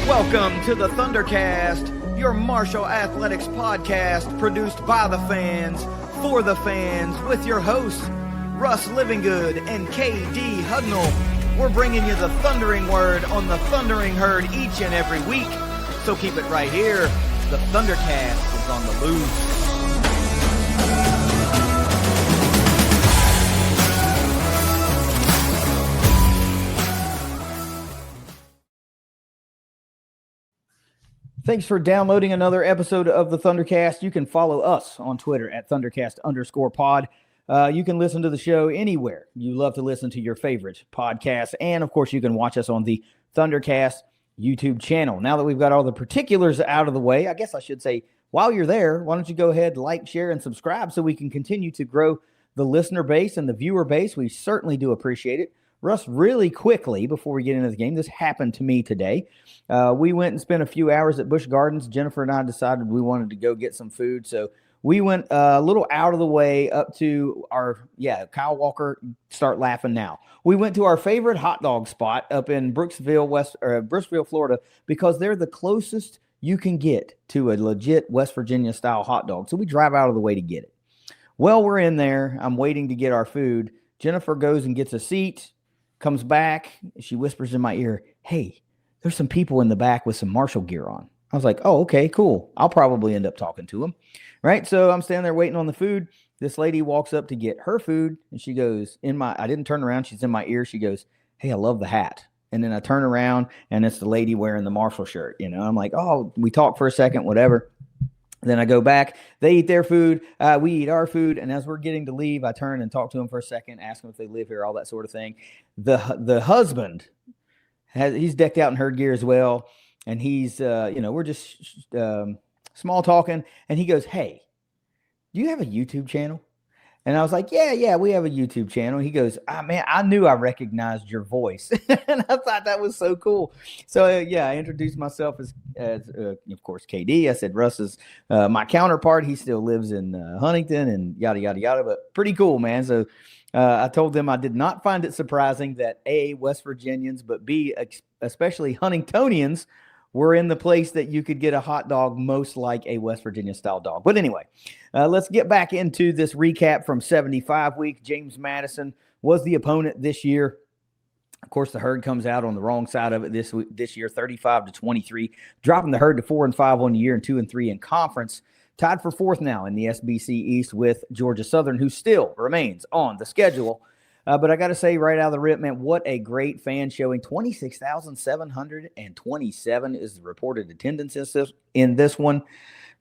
Welcome to the ThunderCast, your martial athletics podcast produced by the fans, for the fans, with your hosts, Russ Livingood and KD Hugnall. We're bringing you the thundering word on the thundering herd each and every week, so keep it right here. The ThunderCast is on the loose. Thanks for downloading another episode of the ThunderCast. You can follow us on Twitter at ThunderCast_pod. You can listen to the show anywhere you love to listen to your favorite podcast. And, of course, you can watch us on the ThunderCast YouTube channel. Now that we've got all the particulars out of the way, I guess I should say, while you're there, why don't you go ahead, like, share, and subscribe so we can continue to grow the listener base and the viewer base. We certainly do appreciate it. Russ, really quickly, before we get into the game, this happened to me today. We went and spent a few hours at Busch Gardens. Jennifer and I decided we wanted to go get some food, so we went a little out of the way up to our, Kyle Walker, start laughing now. We went to our favorite hot dog spot up in Brooksville, Florida, because they're the closest you can get to a legit West Virginia-style hot dog, so we drive out of the way to get it. Well, we're in there. I'm waiting to get our food. Jennifer goes and gets a seat. Comes back, she whispers in my ear, "Hey, there's some people in the back with some Marshall gear on." I was like, "Oh, okay, cool. I'll probably end up talking to them." Right? So I'm standing there waiting on the food. This lady walks up to get her food, and she goes, I didn't turn around. She's in my ear. She goes, "Hey, I love the hat." And then I turn around, and it's the lady wearing the Marshall shirt. I'm like, "Oh," we talk for a second, whatever. Then I go back. They eat their food. We eat our food. And as we're getting to leave, I turn and talk to them for a second, ask them if they live here, all that sort of thing. The husband, he's decked out in herd gear as well. And he's, we're just small talking. And he goes, "Hey, do you have a YouTube channel?" And I was like, yeah, we have a YouTube channel. He goes, "Man, I knew I recognized your voice." And I thought that was so cool. So, I introduced myself as of course, KD. I said, Russ is my counterpart. He still lives in Huntington and yada, yada, yada. But pretty cool, man. So I told them I did not find it surprising that A, West Virginians, but B, especially Huntingtonians, were in the place that you could get a hot dog most like a West Virginia-style dog. But anyway, let's get back into this recap from 75 week. James Madison was the opponent this year. Of course, the herd comes out on the wrong side of it this year, 35-23, dropping the herd to 4-5 on the year and 2-3 in conference. Tied for fourth now in the SBC East with Georgia Southern, who still remains on the schedule. But I got to say right out of the rip, man, what a great fan showing. 26,727 is the reported attendance in this one.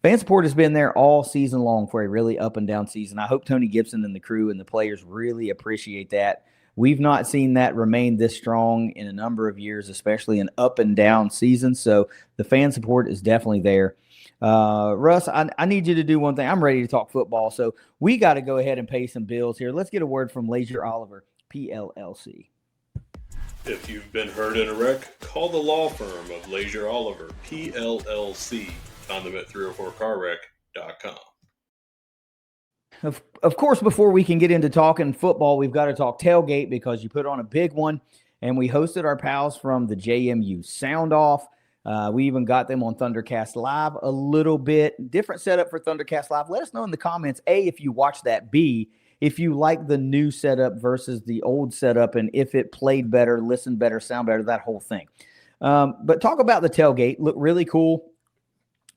Fan support has been there all season long for a really up and down season. I hope Tony Gibson and the crew and the players really appreciate that. We've not seen that remain this strong in a number of years, especially in up and down seasons. So the fan support is definitely there. Russ, I need you to do one thing. I'm ready to talk football, so we got to go ahead and pay some bills here. Let's get a word from Leasure Oliver PLLC. If you've been hurt in a wreck, call the law firm of Leasure Oliver PLLC. Found them at 304carwreck.com. Of course, before we can get into talking football, we've got to talk tailgate because you put on a big one, and we hosted our pals from the JMU Sound Off. We even got them on ThunderCast Live a little bit. Different setup for ThunderCast Live. Let us know in the comments, A, if you watch that, B, if you like the new setup versus the old setup, and if it played better, listened better, sound better, that whole thing. But talk about the tailgate. Looked really cool.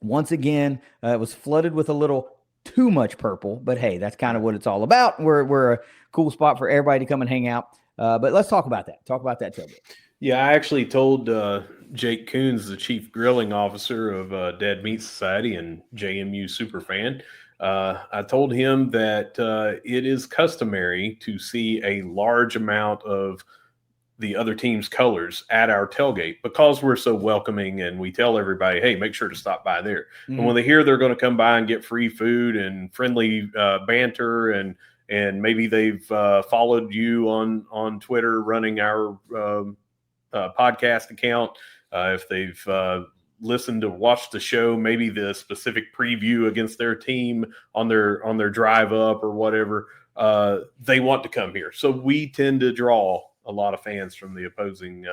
Once again, it was flooded with a little too much purple, but hey, that's kind of what it's all about. We're a cool spot for everybody to come and hang out. But let's talk about that. Talk about that tailgate. Yeah, I actually told Jake Coons, the chief grilling officer of Dead Meat Society and JMU Superfan, I told him that it is customary to see a large amount of the other team's colors at our tailgate because we're so welcoming and we tell everybody, hey, make sure to stop by there. Mm-hmm. And when they hear they're going to come by and get free food and friendly banter and maybe they've followed you on Twitter running our podcast account, if they've listened to watch the show, maybe the specific preview against their team on their drive up or whatever, they want to come here. So we tend to draw a lot of fans from the opposing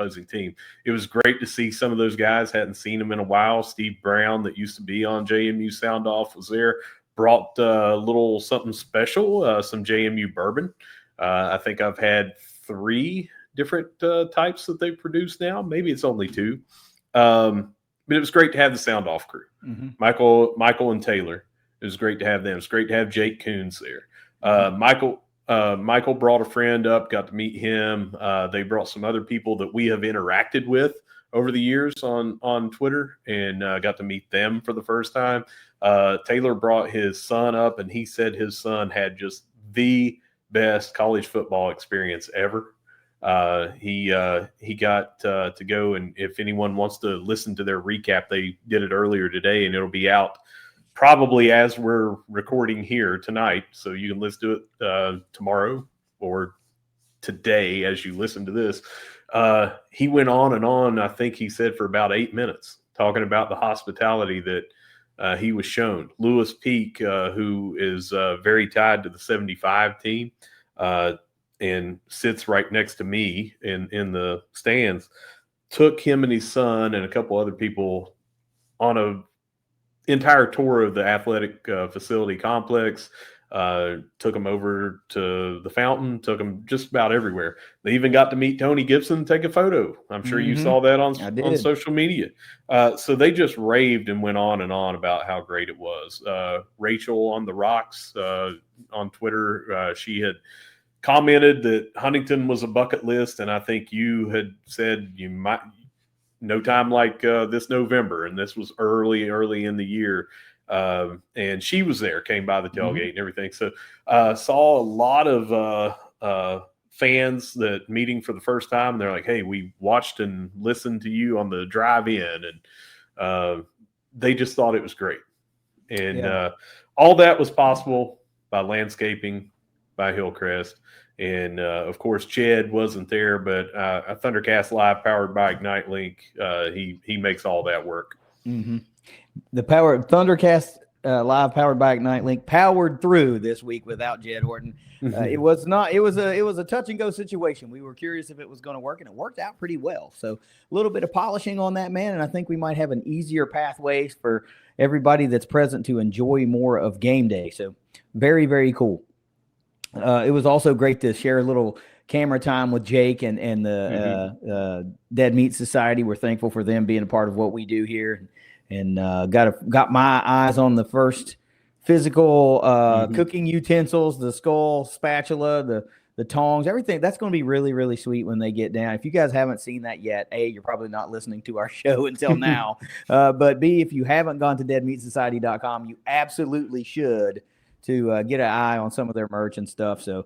opposing team. It was great to see some of those guys. Hadn't seen them in a while. Steve Brown, that used to be on JMU Sound Off, was there. Brought a little something special, some JMU bourbon. I think I've had 3 different types that they produce now. Maybe it's only 2. But it was great to have the Sound Off crew. Mm-hmm. Michael and Taylor. It was great to have them. It's great to have Jake Coons there. Michael brought a friend up, got to meet him. They brought some other people that we have interacted with over the years on Twitter, and got to meet them for the first time. Taylor brought his son up, and he said his son had just the best college football experience ever. He got to go, and if anyone wants to listen to their recap, they did it earlier today, and it'll be out probably as we're recording here tonight. So you can listen to it tomorrow or today as you listen to this. He went on and on, I think he said, for about 8 minutes, talking about the hospitality that he was shown. Lewis Peak, who is very tied to the 75 team, and sits right next to me in the stands, took him and his son and a couple other people on a entire tour of the athletic facility complex. Took them over to the fountain, took them just about everywhere. They even got to meet Tony Gibson and take a photo. I'm sure you saw that on social media. So they just raved and went on and on about how great it was. Rachel on the Rocks on Twitter, she had commented that Huntington was a bucket list, and I think you had said you might no time like this November, and this was early in the year. And she was there, came by the tailgate and everything. So saw a lot of fans that meeting for the first time. They're like, hey, we watched and listened to you on the drive in, and they just thought it was great. And all that was possible by landscaping, by Hillcrest. And, of course, Chad wasn't there, but a ThunderCast Live powered by ignite.link, he makes all that work. Mm-hmm. The ThunderCast Live powered by ignite.link powered through this week without Jed Horton. It was a touch and go situation. We were curious if it was going to work, and it worked out pretty well. So a little bit of polishing on that, man, and I think we might have an easier pathway for everybody that's present to enjoy more of game day. So very, very cool. It was also great to share a little camera time with Jake and the Dead Meat Society. We're thankful for them being a part of what we do here, and got my eyes on the first physical cooking utensils, the skull spatula, the tongs, everything. That's going to be really, really sweet when they get down. If you guys haven't seen that yet, A, you're probably not listening to our show until now. But B, if you haven't gone to deadmeatsociety.com, you absolutely should, to get an eye on some of their merch and stuff. So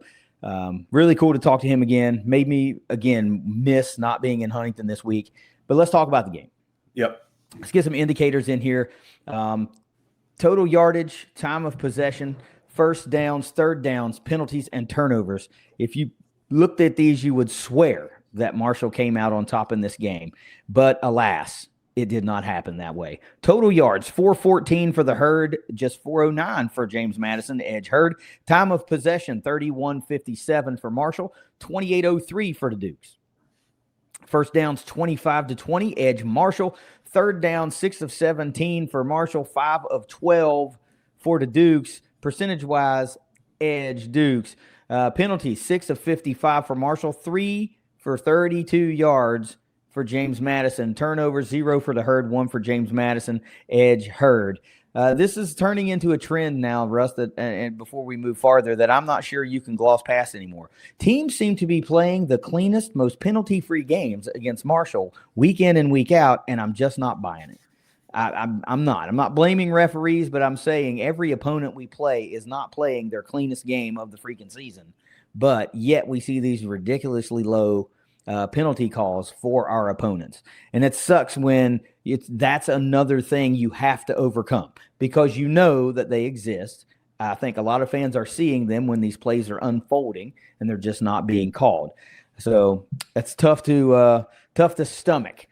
really cool to talk to him again. Made me, again, miss not being in Huntington this week. But let's talk about the game. Yep. Let's get some indicators in here. Total yardage, time of possession, first downs, third downs, penalties, and turnovers. If you looked at these, you would swear that Marshall came out on top in this game. But alas, it did not happen that way. Total yards, 414 for the Herd, just 409 for James Madison, Edge Herd. Time of possession, 31:57 for Marshall, 28:03 for the Dukes. First downs, 25-20, Edge Marshall. Third down, 6 of 17 for Marshall, 5 of 12 for the Dukes. Percentage-wise, Edge Dukes. Penalties, 6 of 55 for Marshall, 3 for 32 yards for James Madison. Turnovers, 0 for the Herd, 1 for James Madison, Edge Herd. This is turning into a trend now, Russ, and before we move farther, that I'm not sure you can gloss past anymore. Teams seem to be playing the cleanest, most penalty-free games against Marshall week in and week out, and I'm just not buying it. I'm not blaming referees, but I'm saying every opponent we play is not playing their cleanest game of the freaking season. But yet we see these ridiculously low penalty calls for our opponents. And it sucks when that's another thing you have to overcome because you know that they exist. I think a lot of fans are seeing them when these plays are unfolding and they're just not being called. So that's tough to stomach.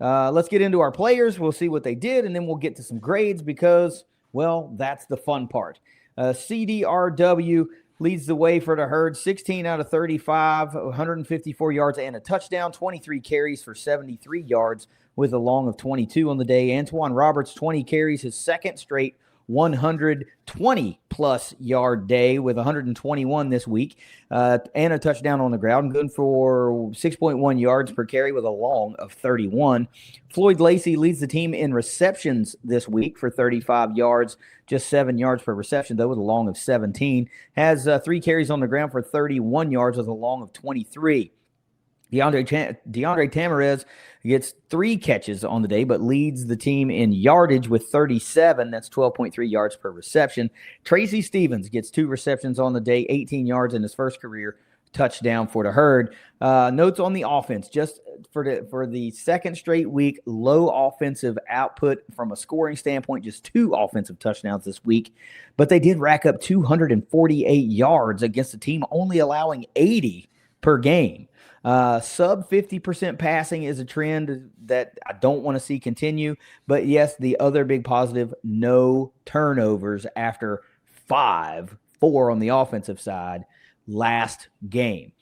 Let's get into our players. We'll see what they did, and then we'll get to some grades because, well, that's the fun part. CDRW, leads the way for the Herd, 16 out of 35, 154 yards and a touchdown, 23 carries for 73 yards with a long of 22 on the day. Antoine Roberts, 20 carries, his second straight 120-plus yard day with 121 this week, and a touchdown on the ground, good for 6.1 yards per carry with a long of 31. Floyd Lacey leads the team in receptions this week for 35 yards, just 7 yards per reception, though, with a long of 17. Has 3 carries on the ground for 31 yards with a long of 23. DeAndre Tamarez gets 3 catches on the day, but leads the team in yardage with 37. That's 12.3 yards per reception. Tracy Stevens gets 2 receptions on the day, 18 yards in his first career touchdown for the Herd. Notes on the offense, just for the second straight week, low offensive output from a scoring standpoint, just 2 offensive touchdowns this week, but they did rack up 248 yards against a team only allowing 80 per game. Sub 50% passing is a trend that I don't want to see continue. But yes, the other big positive, no turnovers after 4 on the offensive side last game.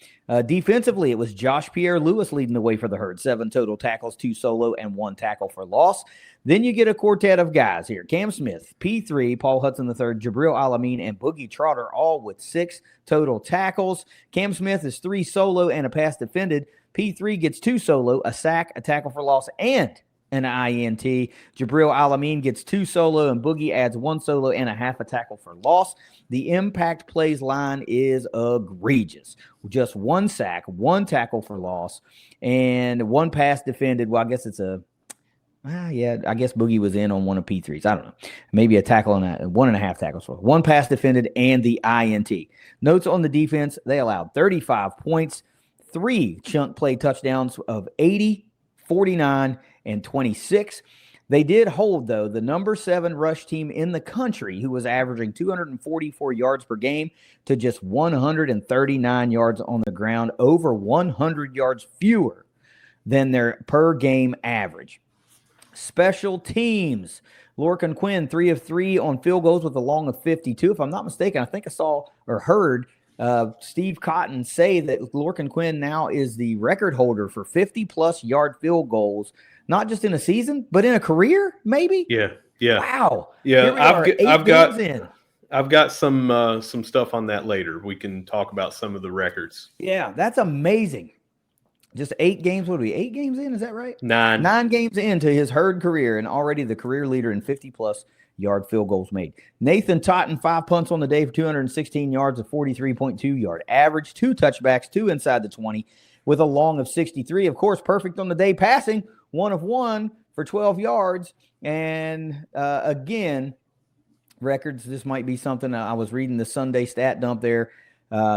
Defensively, it was Josh Pierre-Louis leading the way for the Herd. 7 total tackles, 2 solo, and 1 tackle for loss. Then you get a quartet of guys here. Cam Smith, P3, Paul Hudson III, Jabril Alameen, and Boogie Trotter, all with 6 total tackles. Cam Smith is 3 solo and a pass defended. P3 gets 2 solo, a sack, a tackle for loss, and an INT. Jabril Alameen gets 2 solo, and Boogie adds 1 solo and a half a tackle for loss. The impact plays line is egregious. Just 1 sack, 1 tackle for loss, and 1 pass defended. Well, I guess it's I guess Boogie was in on one of P3's. I don't know. Maybe a tackle and 1.5 tackles for 1 pass defended and the INT. Notes on the defense, they allowed 35 points, 3 chunk play touchdowns of 80, 49, and 26. They did hold, though, the number 7 rush team in the country, who was averaging 244 yards per game, to just 139 yards on the ground, over 100 yards fewer than their per game average. Special teams, Lorcan Quinn, 3 of 3 on field goals with a long of 52. If I'm not mistaken, I think I saw or heard Steve Cotton say that Lorcan Quinn now is the record holder for 50-plus yard field goals, not just in a season, but in a career, maybe? Yeah. Wow. Yeah, I've got some stuff on that later. We can talk about some of the records. Yeah, that's amazing. Just 8 games. What are we? 8 games in? Is that right? 9. 9 games into his Herd career, and already the career leader in 50-plus yard field goals made. Nathan Totten, 5 punts on the day for 216 yards, a 43.2 yard average, 2 touchbacks, 2 inside the 20, with a long of 63. Of course, perfect on the day passing, 1 of 1 for 12 yards. And again, records. This might be something I was reading the Sunday stat dump there.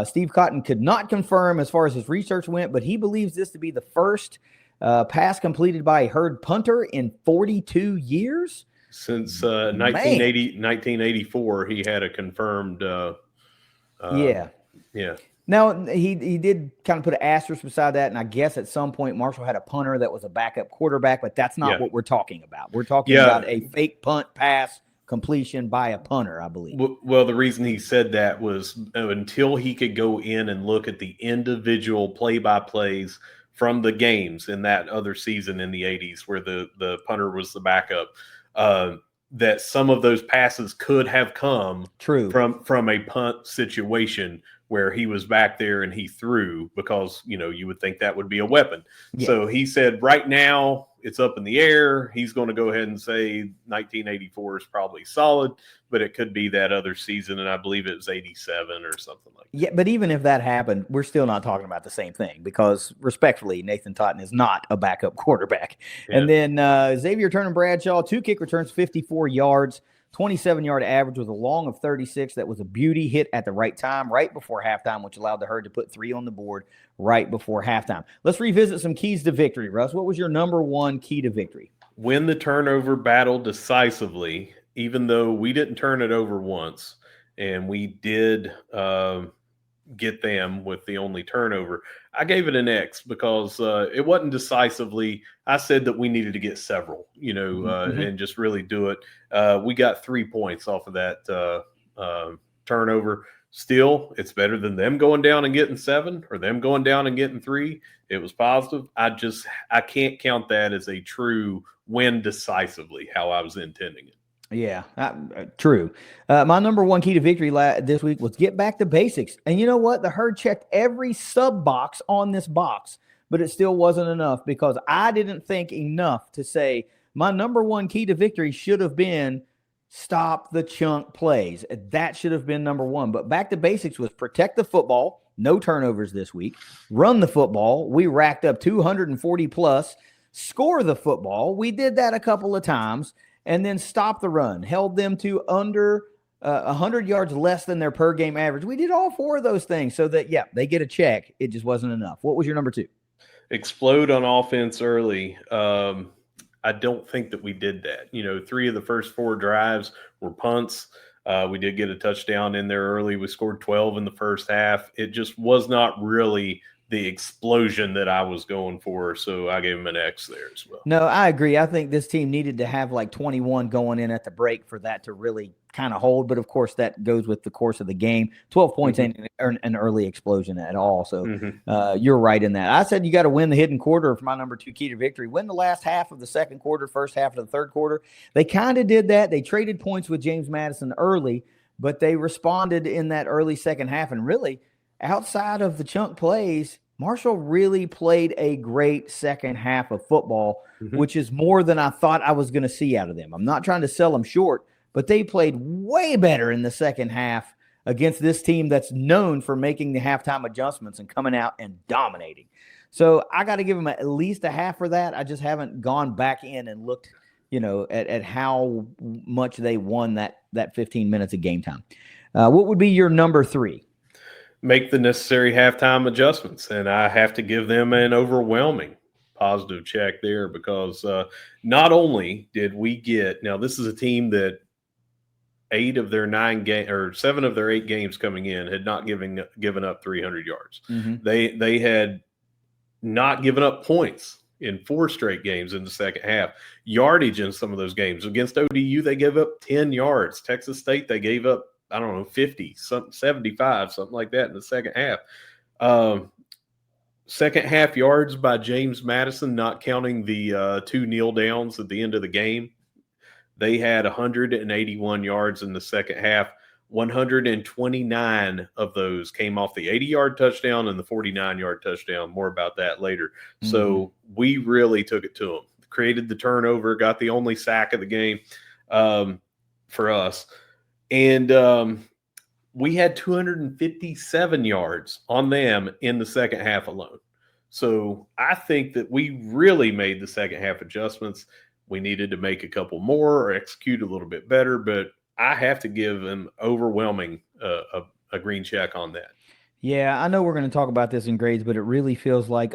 Steve Cotton could not confirm as far as his research went, but he believes this to be the first pass completed by a Herd punter in 42 years. Since 1984, he had a confirmed. Yeah. Now, he did kind of put an asterisk beside that, and I guess at some point Marshall had a punter that was a backup quarterback, but that's not what we're talking about. We're talking about a fake punt pass completion by a punter, I believe. Well, the reason he said that was until he could go in and look at the individual play-by-plays from the games in that other season in the 80s where the punter was the backup, that some of those passes could have come from a punt situation where he was back there and he threw, because, you would think that would be a weapon. Yeah. So he said right now it's up in the air. He's going to go ahead and say 1984 is probably solid, but it could be that other season, and I believe it was 87 or something like that. Yeah, but even if that happened, we're still not talking about the same thing, because respectfully, Nathan Totten is not a backup quarterback. Yeah. And then Xavier Turner-Bradshaw, 2 kick returns, 54 yards, 27-yard average with a long of 36. That was a beauty, hit at the right time, right before halftime, which allowed the Herd to put 3 on the board right before halftime. Let's revisit some keys to victory, Russ. What was your number 1 key to victory? Win the turnover battle decisively, even though we didn't turn it over once, and we did get them with the only turnover. I gave it an X because it wasn't decisively. I said that we needed to get several, and just really do it. We got 3 points off of that turnover. Still, it's better than them going down and getting 7 or them going down and getting 3. It was positive. I can't count that as a true win decisively how I was intending it. Yeah, true. My number one key to victory this week was get back to basics. And you know what? The herd checked every sub box on this box, but it still wasn't enough because I didn't think enough to say my number one key to victory should have been stop the chunk plays. That should have been number one. But back to basics was protect the football. No turnovers this week. Run the football. We racked up 240 plus. Score the football. We did that a couple of times. And then stop the run, held them to under 100 yards less than their per game average. We did all 4 of those things so that, yeah, they get a check. It just wasn't enough. What was your number 2? Explode on offense early. I don't think that we did that. 3 of the first 4 drives were punts. We did get a touchdown in there early. We scored 12 in the first half. It just was not really the explosion that I was going for, so I gave him an X there as well. No, I agree. I think this team needed to have like 21 going in at the break for that to really kind of hold, but of course that goes with the course of the game. 12 points ain't an early explosion at all, so you're right in that. I said you got to win the hidden quarter for my number 2 key to victory. Win the last half of the second quarter, first half of the third quarter. They kind of did that. They traded points with James Madison early, but they responded in that early second half, and really outside of the chunk plays, Marshall really played a great second half of football, which is more than I thought I was going to see out of them. I'm not trying to sell them short, but they played way better in the second half against this team that's known for making the halftime adjustments and coming out and dominating. So I got to give them at least a half for that. I just haven't gone back in and looked, at how much they won that 15 minutes of game time. What would be your number 3? Make the necessary halftime adjustments, and I have to give them an overwhelming positive check there because not only did we get – now this is a team that 7 of their 8 games coming in had not given up 300 yards. They had not given up points in 4 straight games in the second half. Yardage in some of those games. Against ODU, they gave up 10 yards. Texas State, they gave up 50, 75, something like that in the second half. Second half yards by James Madison, not counting the 2 kneel downs at the end of the game. They had 181 yards in the second half. 129 of those came off the 80-yard touchdown and the 49-yard touchdown. More about that later. So we really took it to them. Created the turnover, got the only sack of the game for us. And we had 257 yards on them in the second half alone. So I think that we really made the second half adjustments. We needed to make a couple more or execute a little bit better, but I have to give them overwhelming a green check on that. Yeah, I know we're going to talk about this in grades, but it really feels like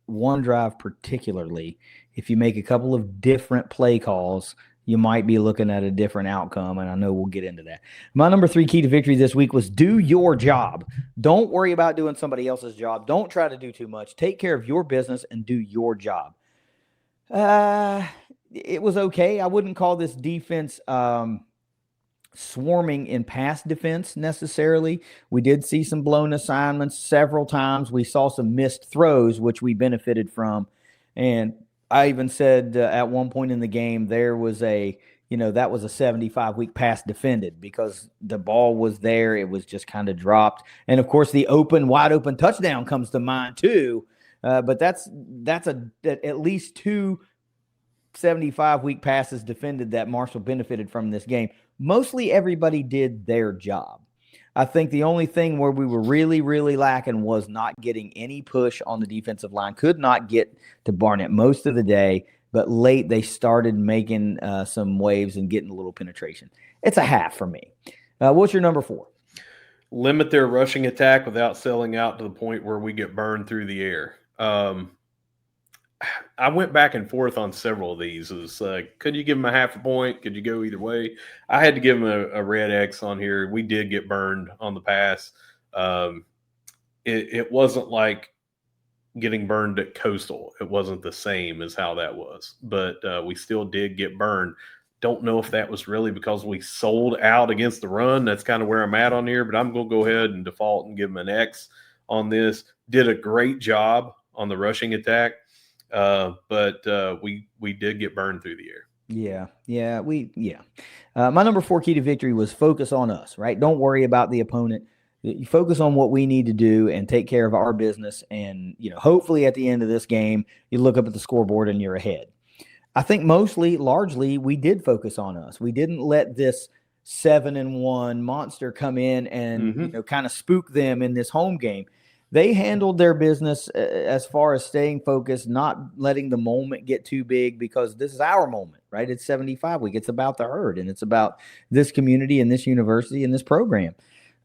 one drive particularly, if you make a couple of different play calls, you might be looking at a different outcome, and I know we'll get into that. My number 3 key to victory this week was do your job. Don't worry about doing somebody else's job. Don't try to do too much. Take care of your business and do your job. It was okay. I wouldn't call this defense swarming in pass defense necessarily. We did see some blown assignments several times. We saw some missed throws, which we benefited from, and I even said at one point in the game there was that was a 75-week pass defended because the ball was there. It was just kind of dropped. And, of course, the wide open touchdown comes to mind too. But that's at least 2 75-week passes defended that Marshall benefited from this game. Mostly everybody did their job. I think the only thing where we were really, really lacking was not getting any push on the defensive line. Could not get to Barnett most of the day, but late they started making some waves and getting a little penetration. It's a half for me. What's your number 4? Limit their rushing attack without selling out to the point where we get burned through the air. I went back and forth on several of these. It was like, could you give them a half a point? Could you go either way? I had to give them a red X on here. We did get burned on the pass. It wasn't like getting burned at Coastal. It wasn't the same as how that was, but we still did get burned. don't know if that was really because we sold out against the run. That's kind of where I'm at on here, but I'm going to go ahead and default and give them an X on this. Did a great job on the rushing attack, but we did get burned through the air. Yeah. My number 4 key to victory was focus on us, right? Don't worry about the opponent. You focus on what we need to do and take care of our business. And, hopefully at the end of this game, you look up at the scoreboard and you're ahead. I think largely, we did focus on us. We didn't let this 7-1 monster come in and, kind of spook them in this home game. They handled their business as far as staying focused, not letting the moment get too big, because this is our moment, right? It's 75 week. It's about the herd, and it's about this community and this university and this program.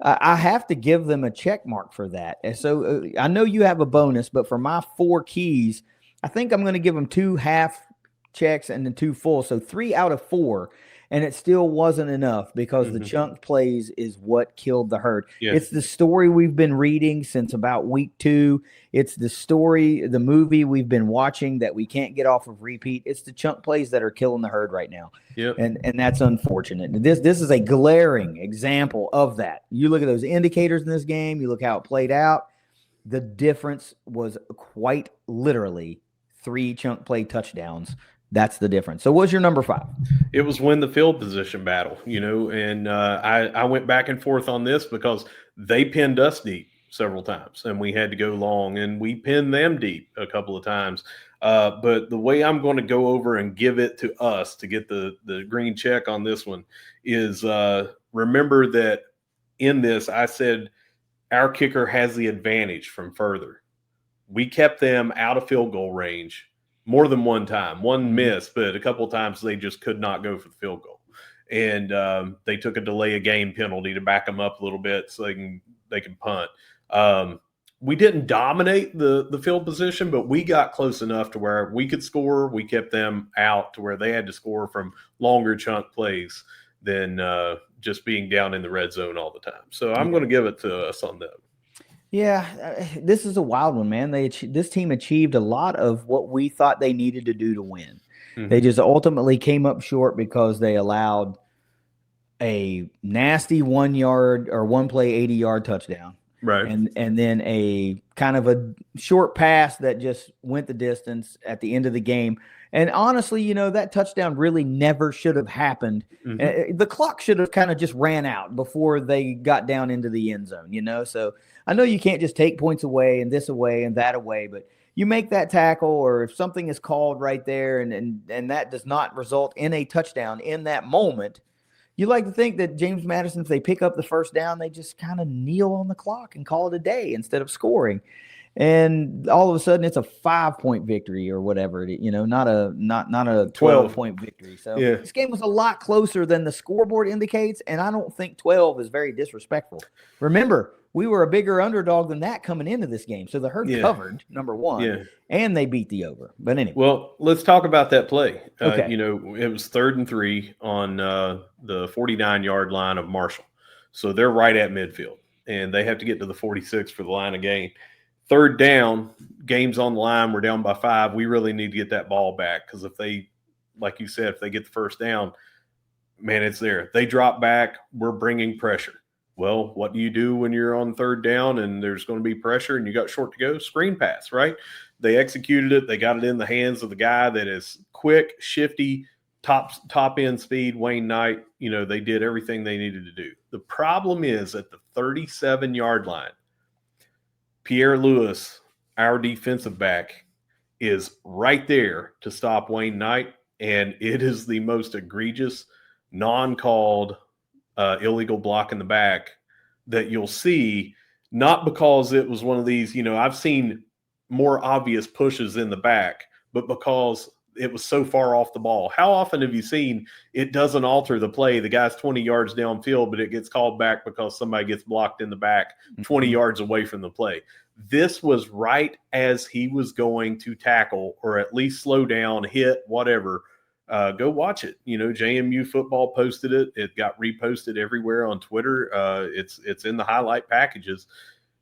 I have to give them a check mark for that. And so I know you have a bonus, but for my 4 keys, I think I'm going to give them 2 half checks and then 2 full. So 3 out of 4. And it still wasn't enough, because the chunk plays is what killed the herd. Yeah. It's the story we've been reading since about week 2. It's the story, the movie we've been watching that we can't get off of repeat. It's the chunk plays that are killing the herd right now. Yep. And that's unfortunate. This is a glaring example of that. You look at those indicators in this game, you look how it played out. The difference was quite literally 3 chunk play touchdowns. That's the difference. So what's your number 5? It was win the field position battle, and I went back and forth on this because they pinned us deep several times and we had to go long, and we pinned them deep a couple of times. But the way I'm going to go over and give it to us to get the green check on this one is remember that in this, I said our kicker has the advantage from further. We kept them out of field goal range more than one time, one miss, but a couple of times they just could not go for the field goal. And they took a delay of game penalty to back them up a little bit so they can punt. We didn't dominate the field position, but we got close enough to where we could score. We kept them out to where they had to score from longer chunk plays than just being down in the red zone all the time. So I'm going to give it to us on that. Yeah, this is a wild one, man. This team achieved a lot of what we thought they needed to do to win. They just ultimately came up short because they allowed a nasty 1 yard or one play 80-yard touchdown. Right. And then a kind of a short pass that just went the distance at the end of the game. And honestly, that touchdown really never should have happened. The clock should have kind of just ran out before they got down into the end zone, So I know you can't just take points away and this away and that away, but you make that tackle, or if something is called right there and that does not result in a touchdown in that moment, you like to think that James Madison, if they pick up the first down, they just kind of kneel on the clock and call it a day instead of scoring. And all of a sudden, it's a 5-point victory or whatever, not a 12-point victory. So This game was a lot closer than the scoreboard indicates, and I don't think 12 is very disrespectful. Remember, we were a bigger underdog than that coming into this game, so the herd covered, number 1, and they beat the over. But anyway. Well, let's talk about that play. Okay. It was 3rd and 3 on the 49-yard line of Marshall. So they're right at midfield, and they have to get to the 46 for the line of gain. 3rd down, game's on the line. We're down by 5. We really need to get that ball back, because if they, like you said, if they get the first down, man, it's there. They drop back. We're bringing pressure. Well, what do you do when you're on 3rd down and there's going to be pressure and you got short to go? Screen pass, right? They executed it. They got it in the hands of the guy that is quick, shifty, top end speed, Wayne Knight. They did everything they needed to do. The problem is at the 37-yard line, Pierre Lewis, our defensive back, is right there to stop Wayne Knight, and it is the most egregious, non-called illegal block in the back that you'll see, not because it was one of these, I've seen more obvious pushes in the back, but because it was so far off the ball. How often have you seen it doesn't alter the play? The guy's 20 yards downfield, but it gets called back because somebody gets blocked in the back 20 yards away from the play. This was right as he was going to tackle, or at least slow down, hit, whatever. Go watch it. JMU football posted it. It got reposted everywhere on Twitter. It's in the highlight packages.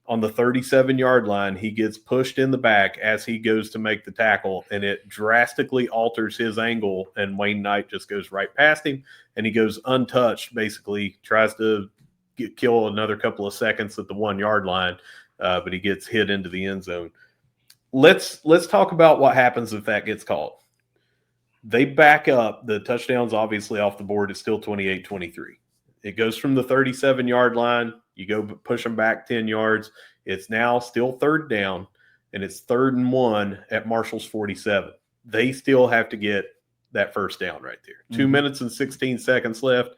On the 37-yard line, he gets pushed in the back as he goes to make the tackle, and it drastically alters his angle, and Wayne Knight just goes right past him, and he goes untouched, basically tries to kill another couple of seconds at the 1-yard line, but he gets hit into the end zone. Let's talk about what happens if that gets called. They back up. The touchdown's obviously off the board. It's still 28-23. It goes from the 37-yard line. You go push them back 10 yards. It's now still third down, and it's 3rd and 1 at Marshall's 47. They still have to get that first down right there. 2 minutes and 16 seconds left.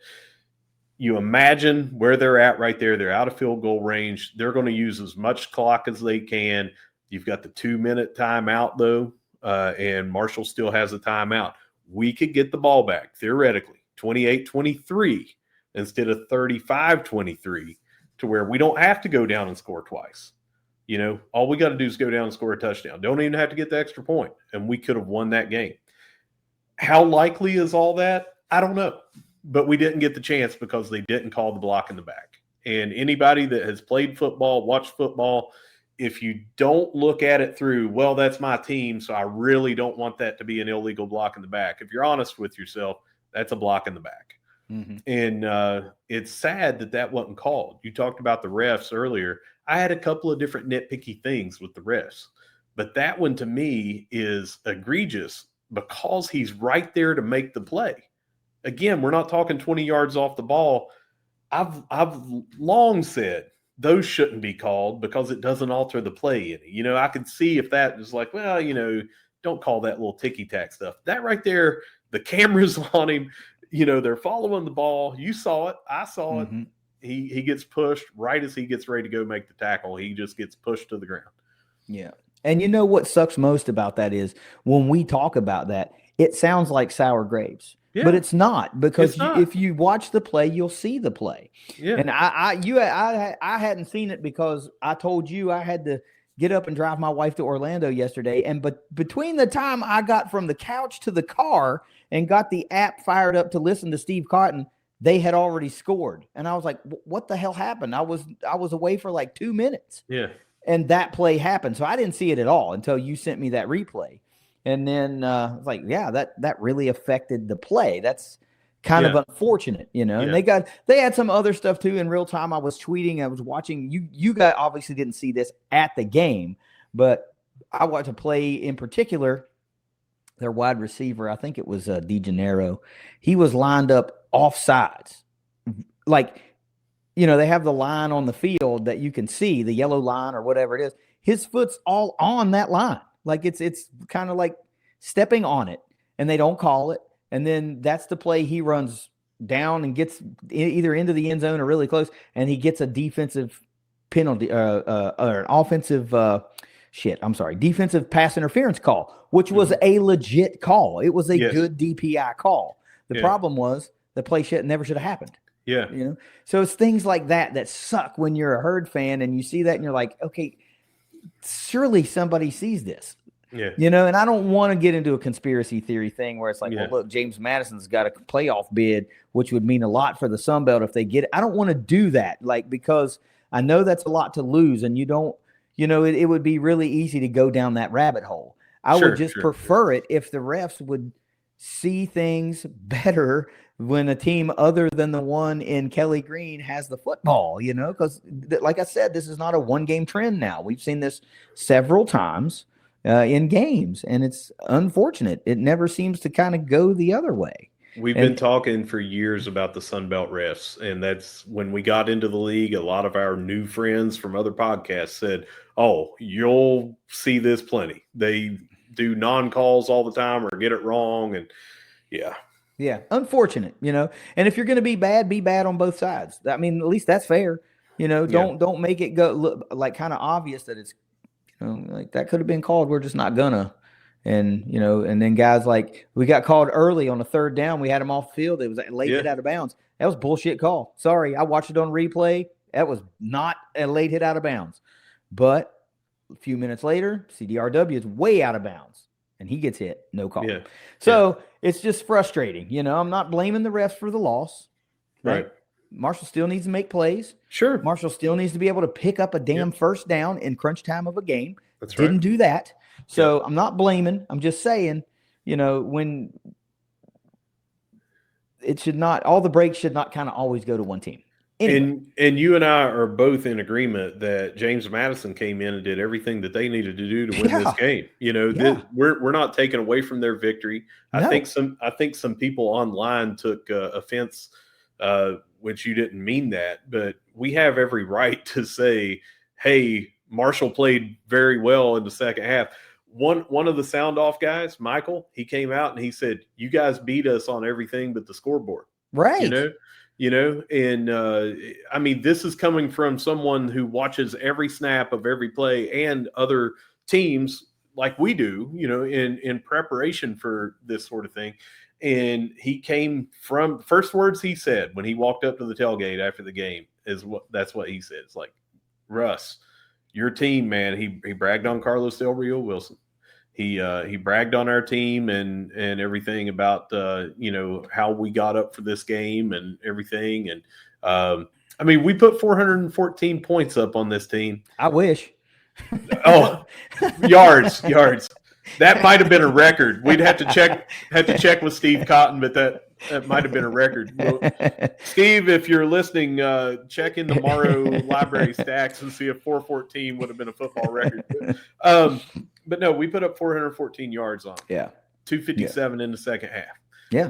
You imagine where they're at right there. They're out of field goal range. They're going to use as much clock as they can. You've got the 2-minute timeout, though, and Marshall still has a timeout. We could get the ball back, theoretically, 28-23 instead of 35-23, to where we don't have to go down and score twice. You know, all we got to do is go down and score a touchdown. Don't even have to get the extra point, and we could have won that game. How likely is all that? I don't know. But we didn't get the chance because they didn't call the block in the back. And anybody that has played football, watched football, if you don't look at it through, well, that's my team, so I really don't want that to be an illegal block in the back. If you're honest with yourself, that's a block in the back. And it's sad that wasn't called. You talked about the refs earlier. I had a couple of different nitpicky things with the refs, but that one to me is egregious because he's right there to make the play. Again, we're not talking 20 yards off the ball. I've long said those shouldn't be called because it doesn't alter the play any. You know, I could see if that was like, well, you know, don't call that little ticky-tack stuff. That right there, the camera's on him. You know, they're following the ball. You saw it. I saw it. He gets pushed right as he gets ready to go make the tackle. He just gets pushed to the ground. Yeah. And you know what sucks most about that is when we talk about that, it sounds like sour grapes. Yeah. But it's not, because if you watch the play, you'll see the play. Yeah. And I hadn't seen it because I told you I had to get up and drive my wife to Orlando yesterday. And between the time I got from the couch to the car and got the app fired up to listen to Steve Cotton, they had already scored. And I was like, what the hell happened? I was away for like 2 minutes. Yeah. And that play happened. So I didn't see it at all until you sent me that replay. And then I was like, yeah, that really affected the play. That's kind of unfortunate, you know. And they had some other stuff too in real time. I was tweeting, I was watching. You guys obviously didn't see this at the game, but I watched a play in particular. Their wide receiver, I think it was DeGennaro. He was lined up off sides. Like, you know, they have the line on the field that you can see, the yellow line or whatever it is. His foot's all on that line. Like it's kind of like stepping on it, and they don't call it. And then that's the play he runs down and gets either into the end zone or really close, and he gets a defensive penalty or an offensive defensive pass interference call, which was a legit call. It was a good DPI call. The problem was the play never should have happened. Yeah. You know, so it's things like that suck when you're a Herd fan and you see that and you're like, okay, surely somebody sees this. Yeah. You know, and I don't want to get into a conspiracy theory thing where it's like, well, look, James Madison's got a playoff bid, which would mean a lot for the Sun Belt if they get it. I don't want to do that, like, because I know that's a lot to lose, and you don't, you know, it would be really easy to go down that rabbit hole. I would just prefer it if the refs would see things better when a team other than the one in Kelly Green has the football, you know, because like I said, this is not a one-game trend now. We've seen this several times in games, and it's unfortunate. It never seems to kind of go the other way. We've been talking for years about the Sun Belt refs, and that's when we got into the league. A lot of our new friends from other podcasts said, oh, you'll see this plenty. They do non-calls all the time or get it wrong, and yeah, unfortunate, you know. And if you're going to be bad on both sides. I mean, at least that's fair. You know, don't make it go look like kind of obvious that it's, you know, like that could have been called. We're just not gonna. And, you know, and then guys like we got called early on the third down. We had him off the field. It was a late hit out of bounds. That was bullshit call. Sorry, I watched it on replay. That was not a late hit out of bounds. But a few minutes later, CDRW is way out of bounds, and he gets hit. No call. So it's just frustrating. You know, I'm not blaming the refs for the loss. Right. Marshall still needs to make plays. Sure. Marshall still needs to be able to pick up a damn first down in crunch time of a game. That's Didn't right. do that. So I'm not blaming. I'm just saying, when it should not, all the breaks should not kind of always go to one team. Anyway. And you and I are both in agreement that James Madison came in and did everything that they needed to do to win this game. We're not taking away from their victory. I think some people online took offense, which you didn't mean that, but we have every right to say, hey, Marshall played very well in the second half. One of the sound off guys, Michael, he came out and he said, "You guys beat us on everything but the scoreboard." Right. And I mean, this is coming from someone who watches every snap of every play and other teams like we do, in preparation for this sort of thing. And he came from first words he said when he walked up to the tailgate after the game that's what he said. It's like, Russ, your team, man. He bragged on Carlos Del Rio Wilson. He bragged on our team and everything about how we got up for this game and everything. And I mean, we put 414 points up on this team. I wish. Oh, yards. That might have been a record. We'd have to check with Steve Cotton, but that might have been a record. Well, Steve, if you're listening, check in the Morrow library stacks and see if 414 would have been a football record. But no, we put up 414 yards on them. Yeah. 257 in the second half. Yeah.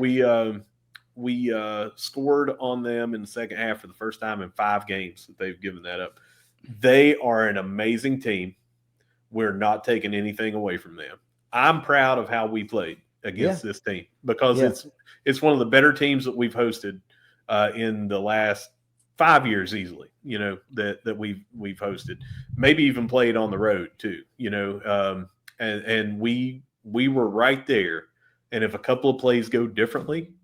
We scored on them in the second half for the first time in 5 games that they've given that up. They are an amazing team. We're not taking anything away from them. I'm proud of how we played against this team because it's one of the better teams that we've hosted in the last 5 years easily, that we've hosted, maybe even played on the road too, and we were right there. And if a couple of plays go differently,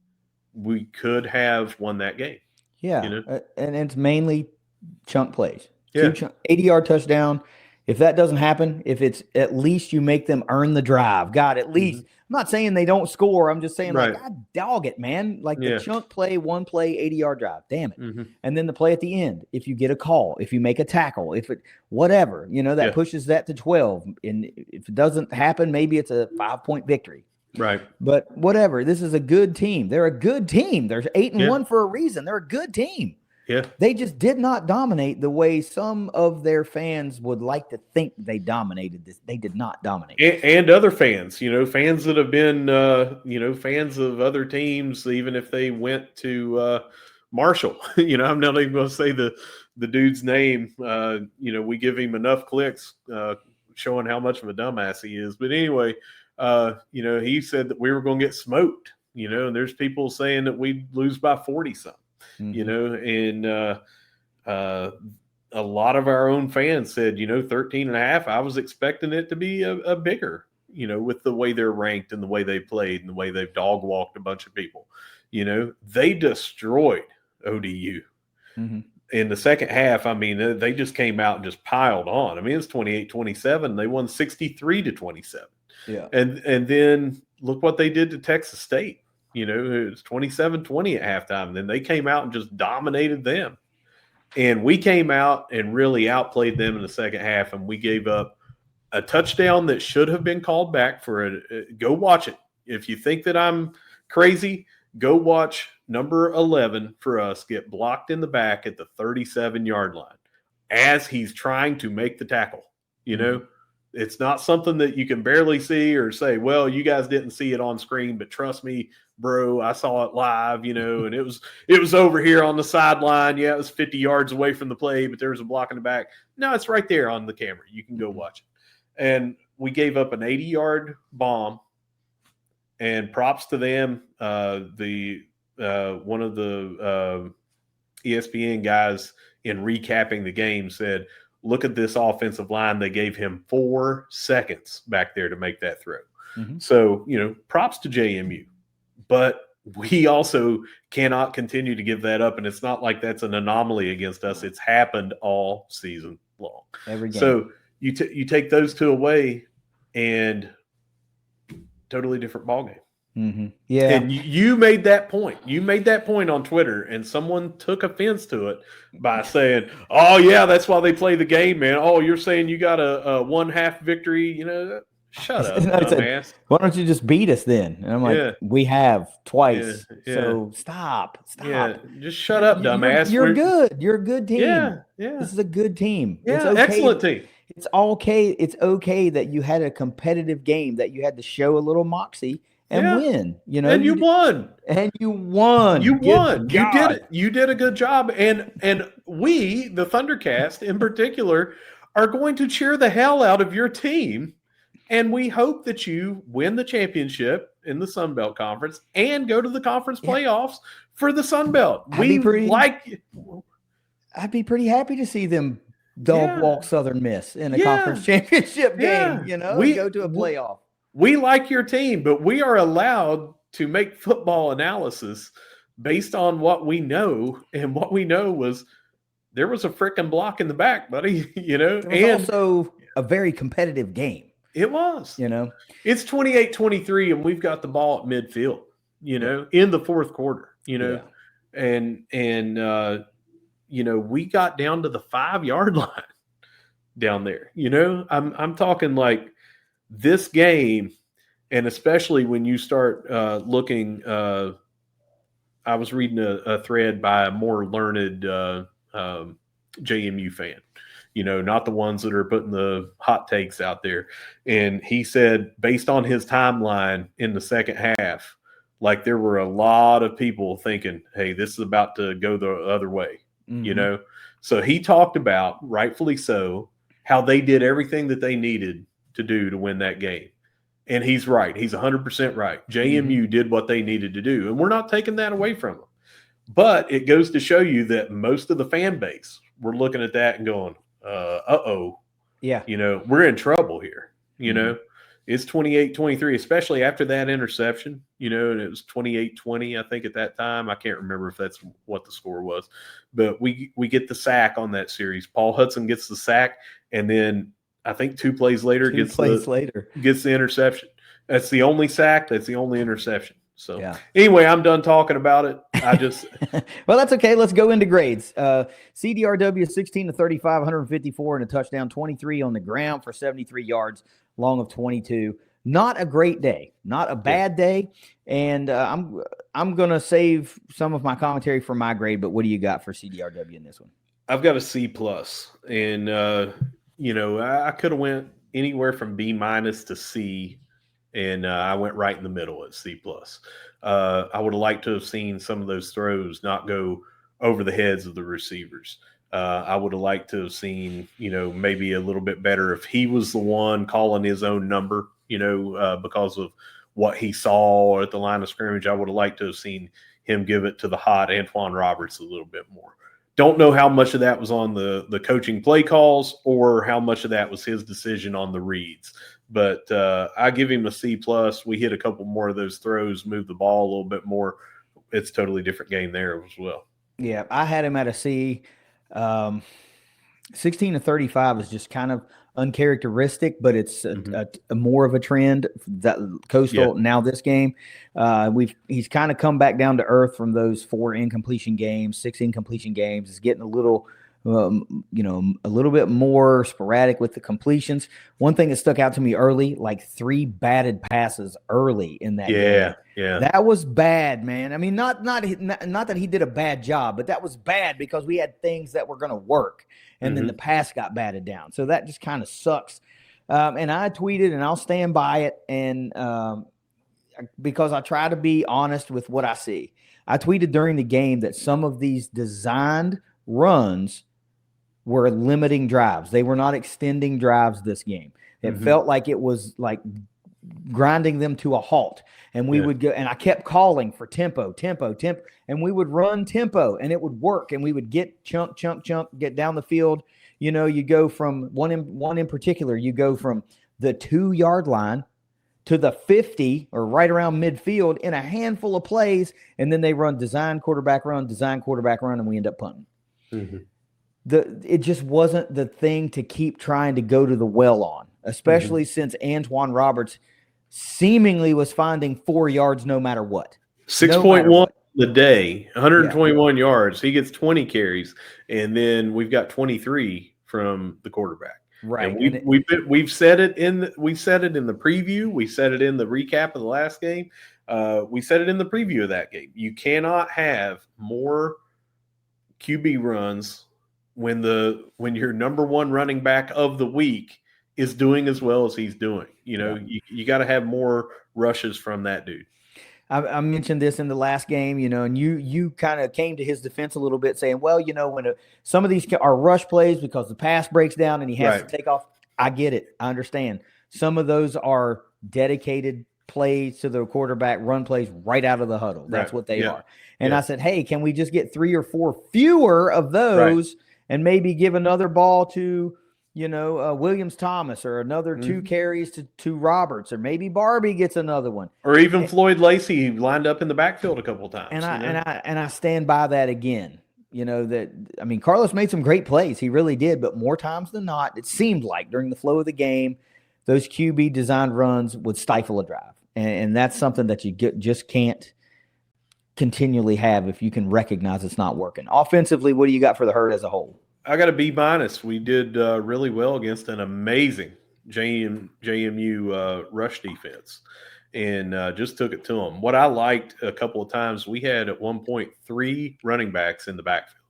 we could have won that game. Yeah. And it's mainly chunk plays. Yeah. 80-yard touchdown. If that doesn't happen, if it's at least you make them earn the drive, God, at least. I'm not saying they don't score. I'm just saying, like, God, dog it, man. Like the chunk play, one play, 80-yard drive. Damn it. And then the play at the end, if you get a call, if you make a tackle, if it, whatever, that pushes that to 12. And if it doesn't happen, maybe it's a 5-point victory. Right. But whatever. This is a good team. They're a good team. They're 8-1 for a reason. They're a good team. Yeah. They just did not dominate the way some of their fans would like to think they dominated this. They did not dominate. And other fans, fans that have been, fans of other teams, even if they went to Marshall. I'm not even going to say the dude's name. We give him enough clicks showing how much of a dumbass he is. But anyway, he said that we were going to get smoked, and there's people saying that we'd lose by 40-something. And a lot of our own fans said, 13.5, I was expecting it to be a bigger, with the way they're ranked and the way they played and the way they've dog walked a bunch of people. They destroyed ODU in the second half. I mean, they just came out and just piled on. I mean, it's 28-27. They won 63-27. Yeah. And then look what they did to Texas State. It was 27-20 at halftime. And then they came out and just dominated them. And we came out and really outplayed them in the second half. And we gave up a touchdown that should have been called back for go watch it. If you think that I'm crazy, go watch number 11 for us get blocked in the back at the 37-yard line as he's trying to make the tackle. It's not something that you can barely see or say, well, you guys didn't see it on screen, but trust me, bro, I saw it live, and it was over here on the sideline. Yeah, it was 50 yards away from the play, but there was a block in the back. No, it's right there on the camera. You can go watch it. And we gave up an 80-yard bomb, and props to them. One of the ESPN guys in recapping the game said, look at this offensive line. They gave him 4 seconds back there to make that throw. So, props to JMU. But we also cannot continue to give that up. And it's not like that's an anomaly against us. It's happened all season long. Every game. So you take those two away and totally different ballgame. Yeah. And you made that point. You made that point on Twitter, and someone took offense to it by saying, "Oh yeah, that's why they play the game, man. Oh, you're saying you got a 1/2 victory? Shut up, And I said, dumbass. why don't you just beat us then? And I'm like, Yeah, we have yeah, twice. yeah, So stop. yeah. Just shut up, You're dumbass. good. You're a good team. Yeah. This is a good team. It's Yeah, okay. excellent team. It's okay. It's okay that you had a competitive game, that you had to show a little moxie and Yeah, win. and you won. And you won. You won. Good You did God. it. You did a good job. And we, the Thundercast in particular, are going to cheer the hell out of your team. And we hope that you win the championship in the Sun Belt Conference and go to the conference playoffs for the Sun Belt. I'd be pretty happy to see them dog walk Southern Miss in a conference championship game, and go to a playoff. We like your team, but we are allowed to make football analysis based on what we know. And what we know was there was a freaking block in the back, buddy, It was also a very competitive game. It was. It's 28-23, and we've got the ball at midfield, in the fourth quarter, and we got down to the 5-yard line down there. I'm talking like this game, and especially when you start looking. I was reading a thread by a more learned JMU fan. Not the ones that are putting the hot takes out there. And he said, based on his timeline in the second half, like there were a lot of people thinking, hey, this is about to go the other way, So he talked about, rightfully so, how they did everything that they needed to do to win that game. And he's right. He's 100% right. JMU did what they needed to do. And we're not taking that away from them. But it goes to show you that most of the fan base were looking at that and going, uh-oh. Yeah. We're in trouble here. It's 28-23, especially after that interception, and it was 28-20, I think, at that time. I can't remember if that's what the score was. But we get the sack on that series. Paul Hudson gets the sack, and then I think 2 plays later gets the interception. That's the only sack. That's the only interception. So Anyway, I'm done talking about it. I just well, that's okay. Let's go into grades. CDRW 16 to 35, 154 and a touchdown, 23 on the ground for 73 yards, long of 22. Not a great day, not a bad day. And I'm gonna save some of my commentary for my grade. But what do you got for CDRW in this one? I've got a C+, and I could have went anywhere from B- to C. And I went right in the middle at C+. I would have liked to have seen some of those throws not go over the heads of the receivers. I would have liked to have seen, maybe a little bit better if he was the one calling his own number, because of what he saw at the line of scrimmage. I would have liked to have seen him give it to the hot Antoine Roberts a little bit more. Don't know how much of that was on the coaching play calls or how much of that was his decision on the reads. But I give him a C+. We hit a couple more of those throws, move the ball a little bit more. It's a totally different game there as well. Yeah, I had him at a C. 16 to 35 is just kind of uncharacteristic, but it's a more of a trend that Coastal now this game. He's kind of come back down to earth from those 4 incompletion games, 6 incompletion games. It's getting a little a little bit more sporadic with the completions. One thing that stuck out to me early, like 3 batted passes early in that game. Yeah. That was bad, man. I mean, not that he did a bad job, but that was bad because we had things that were going to work, and then the pass got batted down. So that just kind of sucks. And I tweeted, and I'll stand by it, and because I try to be honest with what I see. I tweeted during the game that some of these designed runs were limiting drives. They were not extending drives this game. It felt like it was like grinding them to a halt. And we would go, and I kept calling for tempo, and we would run tempo, and it would work. And we would get chunk, get down the field. You go from one in particular, you go from the 2-yard line to the 50 or right around midfield in a handful of plays. And then they run design quarterback run, and we end up punting. It just wasn't the thing to keep trying to go to the well on, especially since Antoine Roberts seemingly was finding 4 yards no matter what. 6.1 the day, 121 yards. He gets 20 carries, and then we've got 23 from the quarterback. Right. And we've said it in the preview. We said it in the recap of the last game. We said it in the preview of that game. You cannot have more QB runs when your number one running back of the week is doing as well as he's doing. You got to have more rushes from that dude. I mentioned this in the last game, and you kind of came to his defense a little bit, saying, well, when some of these are rush plays because the pass breaks down and he has to take off. I get it. I understand. Some of those are dedicated plays to the quarterback, run plays right out of the huddle. That's what they are. And I said, hey, can we just get 3 or 4 fewer of those and maybe give another ball to Williams Thomas, or another 2 carries to Roberts, or maybe Barbie gets another one, or even Floyd Lacey lined up in the backfield a couple of times. And I stand by that again. Carlos made some great plays. He really did, but more times than not, it seemed like during the flow of the game, those QB designed runs would stifle a drive, and that's something that you just can't continually have if you can recognize it's not working. Offensively, what do you got for the Herd as a whole? I got a B-. We did really well against an amazing JMU rush defense, and just took it to them. What I liked a couple of times, we had at one point 3 running backs in the backfield.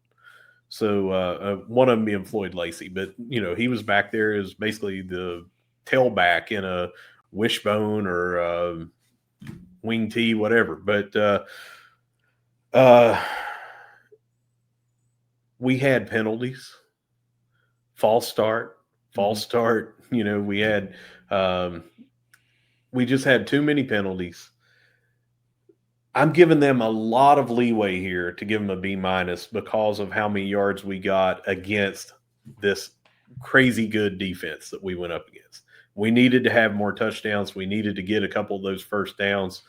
So one of them being Floyd Lacey, but he was back there as basically the tailback in a wishbone or wing tee, whatever. But we had penalties, false start. We had we just had too many penalties. I'm giving them a lot of leeway here to give them a B- because of how many yards we got against this crazy good defense that we went up against. We needed to have more touchdowns. We needed to get a couple of those first downs.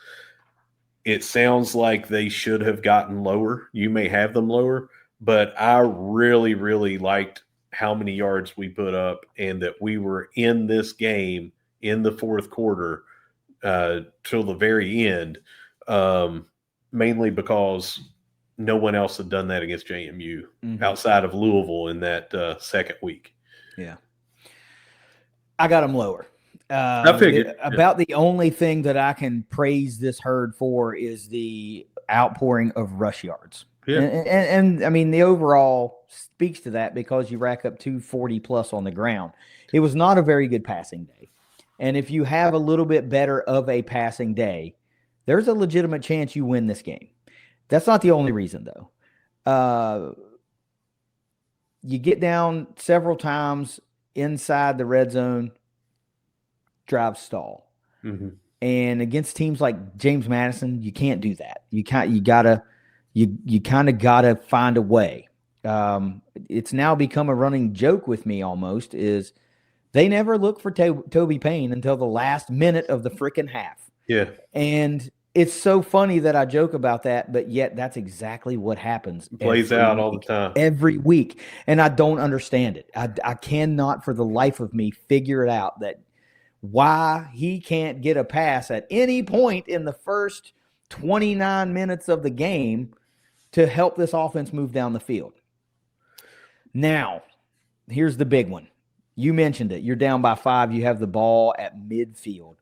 It sounds like they should have gotten lower. You may have them lower, but I really, really liked how many yards we put up, and that we were in this game in the fourth quarter till the very end, mainly because no one else had done that against JMU outside of Louisville in that second week. Yeah. I got them lower. I figured. About the only thing that I can praise this Herd for is the outpouring of rush yards. Yeah. And I mean, the overall speaks to that, because you rack up 240 plus on the ground. It was not a very good passing day. And if you have a little bit better of a passing day, there's a legitimate chance you win this game. That's not the only reason, though. You get down several times inside the red zone, drive stall. And against teams like James Madison, you can't do that. You kind of gotta find a way. It's now become a running joke with me almost, is they never look for Toby Payne until the last minute of the freaking half. Yeah. And it's so funny that I joke about that, but yet that's exactly what happens. It plays out all the time. Every week. And I don't understand it. I cannot for the life of me figure it out, that why he can't get a pass at any point in the first 29 minutes of the game to help this offense move down the field. Now, here's the big one. You mentioned it. You're down by 5. You have the ball at midfield.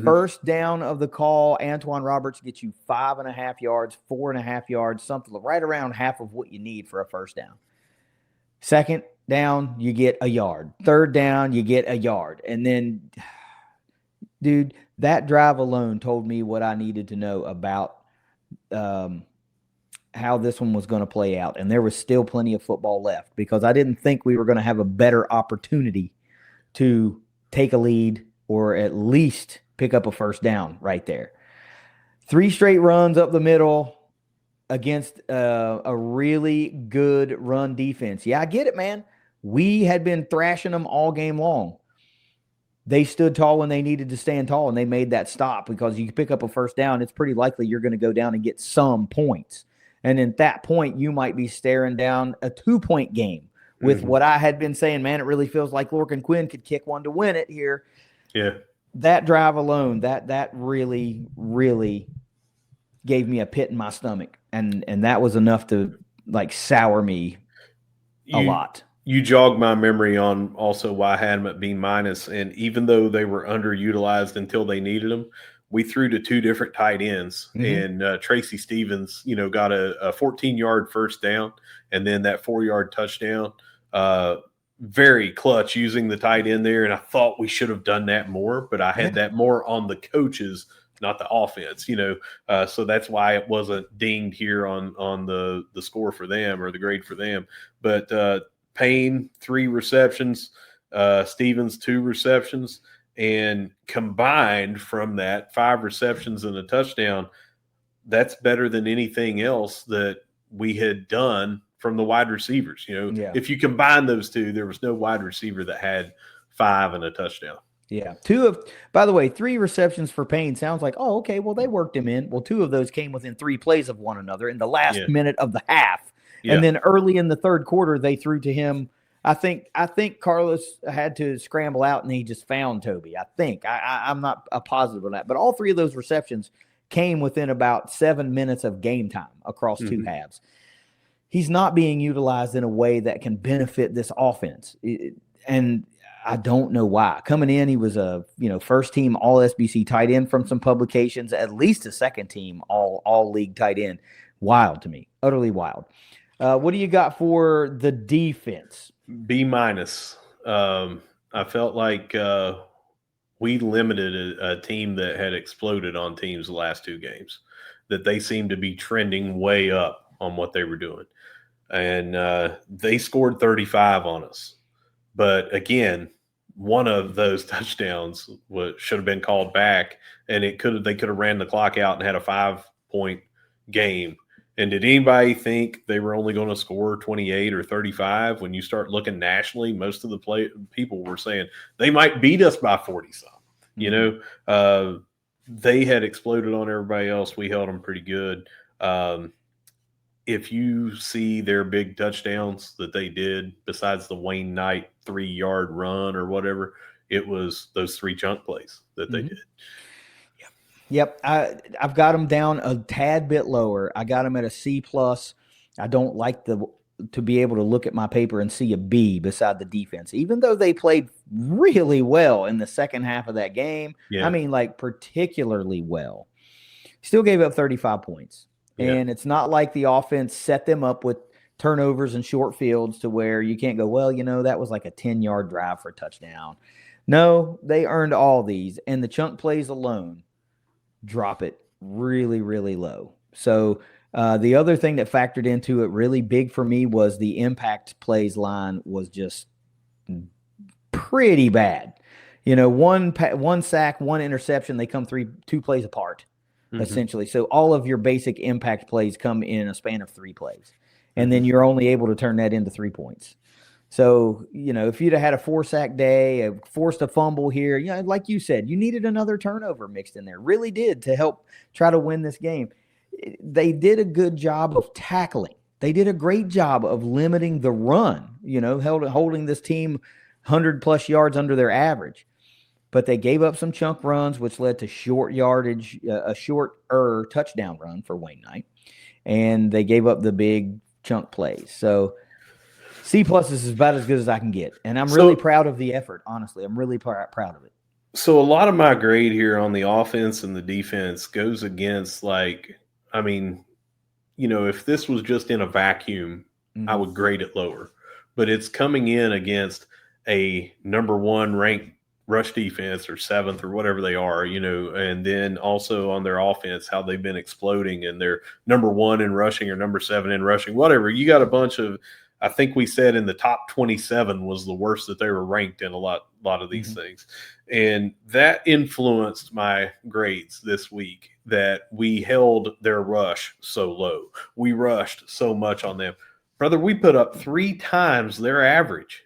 First down of the call, Antoine Roberts gets you 5.5 yards, 4.5 yards, something right around half of what you need for a first down. Second down, you get a yard. Third down, you get a yard. And then, dude, that drive alone told me what I needed to know about how this one was going to play out. And there was still plenty of football left, because I didn't think we were going to have a better opportunity to take a lead, or at least pick up a first down right there. 3 straight runs up the middle against a really good run defense. Yeah, I get it, man. We had been thrashing them all game long. They stood tall when they needed to stand tall, and they made that stop, because you pick up a first down, it's pretty likely you're going to go down and get some points. And at that point, you might be staring down a 2-point game with what I had been saying, man, it really feels like Lorcan Quinn could kick one to win it here. Yeah. that drive alone, that really, really gave me a pit in my stomach, and that was enough to like sour me a You lot. you jogged my memory on also why I had them at B minus, and even though they were underutilized until they needed them, we threw to two different tight ends, Mhm. and Tracy Stevens, got a 14-yard first down, and then that 4-yard touchdown. Uh, Very clutch using the tight end there, and I thought we should have done that more, but I Yeah. had that more on the coaches, not the offense. So that's why it wasn't dinged here on the score for them or the grade for them. But Payne 3 receptions, Stevens 2 receptions, and combined from that 5 receptions and a touchdown. That's better than anything else that we had done from the wide receivers. Yeah. If you combine those two, there was no wide receiver that had 5 and a touchdown. Yeah. By the way, 3 receptions for Payne sounds like, oh, okay, well, they worked him in. Well, 2 of those came within 3 plays of one another in the last Yeah, minute of the half. And yeah. then early in the third quarter, they threw to him. I think Carlos had to scramble out and he just found Toby. I'm not a positive on that, but all 3 of those receptions came within about 7 minutes of game time across 2 Mhm. halves. He's not being utilized in a way that can benefit this offense. And I don't know why. Coming in, he was a first team All SBC tight end from some publications, at least a second team All League tight end. Wild to me, utterly wild. What do you got for the defense? B minus. I felt like we limited a team that had exploded on teams the last 2 games, that they seemed to be trending way up on what they were doing. And they scored 35 on us. But again, one of those touchdowns should have been called back, and they could have ran the clock out and had a 5-point game. And did anybody think they were only going to score 28 or 35? When you start looking nationally, most of the people were saying they might beat us by 40 some. They had exploded on everybody else. We held them pretty good. If you see their big touchdowns that they did, besides the Wayne Knight 3-yard run or whatever, it was those 3 chunk plays that they did. Yep, I've got them down a tad bit lower. I got them at a C plus. I don't like to be able to look at my paper and see a B beside the defense, even though they played really well in the second half of that game. Yeah. I mean, like particularly well. Still gave up 35 points. Yeah. And it's not like the offense set them up with turnovers and short fields to where you can't go, well, that was like a 10-yard drive for a touchdown. No, they earned all these. And the chunk plays alone drop it really, really low. So the other thing that factored into it really big for me was the impact plays line was just pretty bad. One sack, one interception, they come 2 plays apart. Essentially. So all of your basic impact plays come in a span of 3 plays. And then you're only able to turn that into 3 points. So, if you'd have had a 4-sack day, forced a fumble here, like you said, you needed another turnover mixed in there. Really did, to help try to win this game. They did a good job of tackling. They did a great job of limiting the run, holding this team 100+ yards under their average. But they gave up some chunk runs, which led to short yardage, a shorter touchdown run for Wayne Knight. And they gave up the big chunk plays. So C+ is about as good as I can get. And I'm really proud of the effort, honestly. I'm really proud of it. So a lot of my grade here on the offense and the defense goes against, if this was just in a vacuum, I would grade it lower. But it's coming in against a number 1 ranked rush defense, or 7th or whatever they are, and then also on their offense, how they've been exploding, and they're number 1 in rushing or number 7 in rushing, whatever. You got a bunch of, I think we said in the top 27 was the worst that they were ranked in a lot of these things. And that influenced my grades this week, that we held their rush so low. We rushed so much on them. Brother, we put up 3 times their average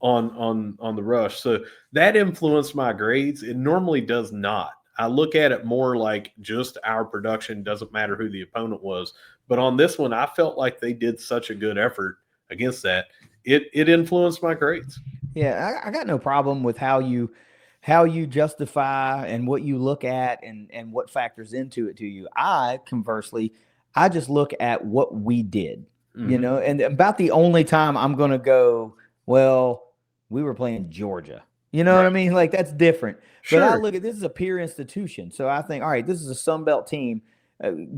on the rush. So that influenced my grades. It normally does not. I look at it more like just our production, doesn't matter who the opponent was. But on this one, I felt like they did such a good effort against that. It influenced my grades. Yeah, I got no problem with how you how you justify and what you look at and what factors into it to you. Conversely, I just look at what we did, and about the only time I'm going to go, well, we were playing Georgia. You know what I mean? Like, that's different. But I look at this as a peer institution. So I think, all right, this is a Sun Belt team.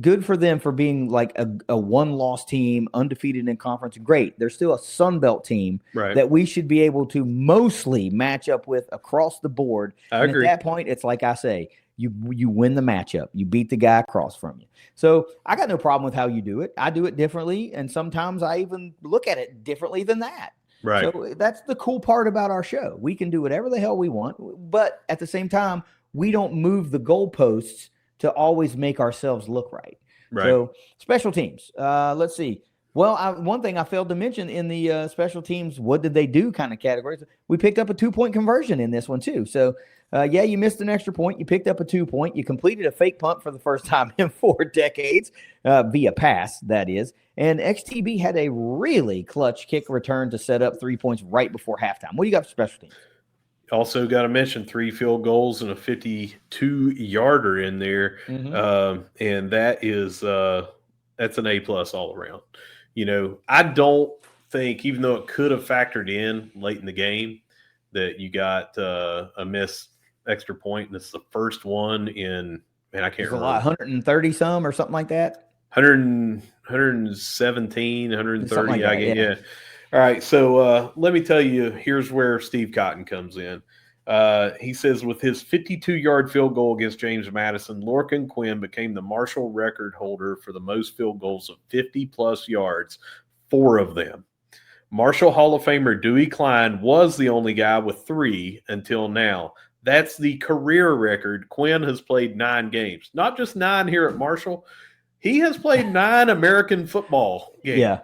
Good for them for being like a one-loss team, undefeated in conference. Great. They're still a Sun Belt team that we should be able to mostly match up with across the board. I agree. At that point, it's like I say, you win the matchup. You beat the guy across from you. So I got no problem with how you do it. I do it differently, and sometimes I even look at it differently than that. Right. So that's the cool part about our show. We can do whatever the hell we want, but at the same time, we don't move the goalposts to always make ourselves look right. So special teams. Let's see. Well, one thing I failed to mention in the special teams, what did they do kind of categories? We picked up a 2-point conversion in this one too. So you missed an extra point. You picked up a 2-point. You completed a fake punt for the first time in 4 decades via pass, that is. And XTB had a really clutch kick return to set up 3 points right before halftime. What do you got for special teams? Also got to mention 3 field goals and a 52-yarder in there. And that is that's an A+ all around. I don't think, even though it could have factored in late in the game, that you got a missed extra point, and it's the first one in, man, I can't remember. 130 some or something like that. 117, 130. Yeah. All right. So let me tell you, here's where Steve Cotton comes in. He says, with his 52-yard field goal against James Madison, Lorcan Quinn became the Marshall record holder for the most field goals of 50-plus yards, 4 of them. Marshall Hall of Famer Dewey Klein was the only guy with 3 until now. That's the career record. Quinn has played 9 games. Not just 9 here at Marshall. He has played 9 American football games.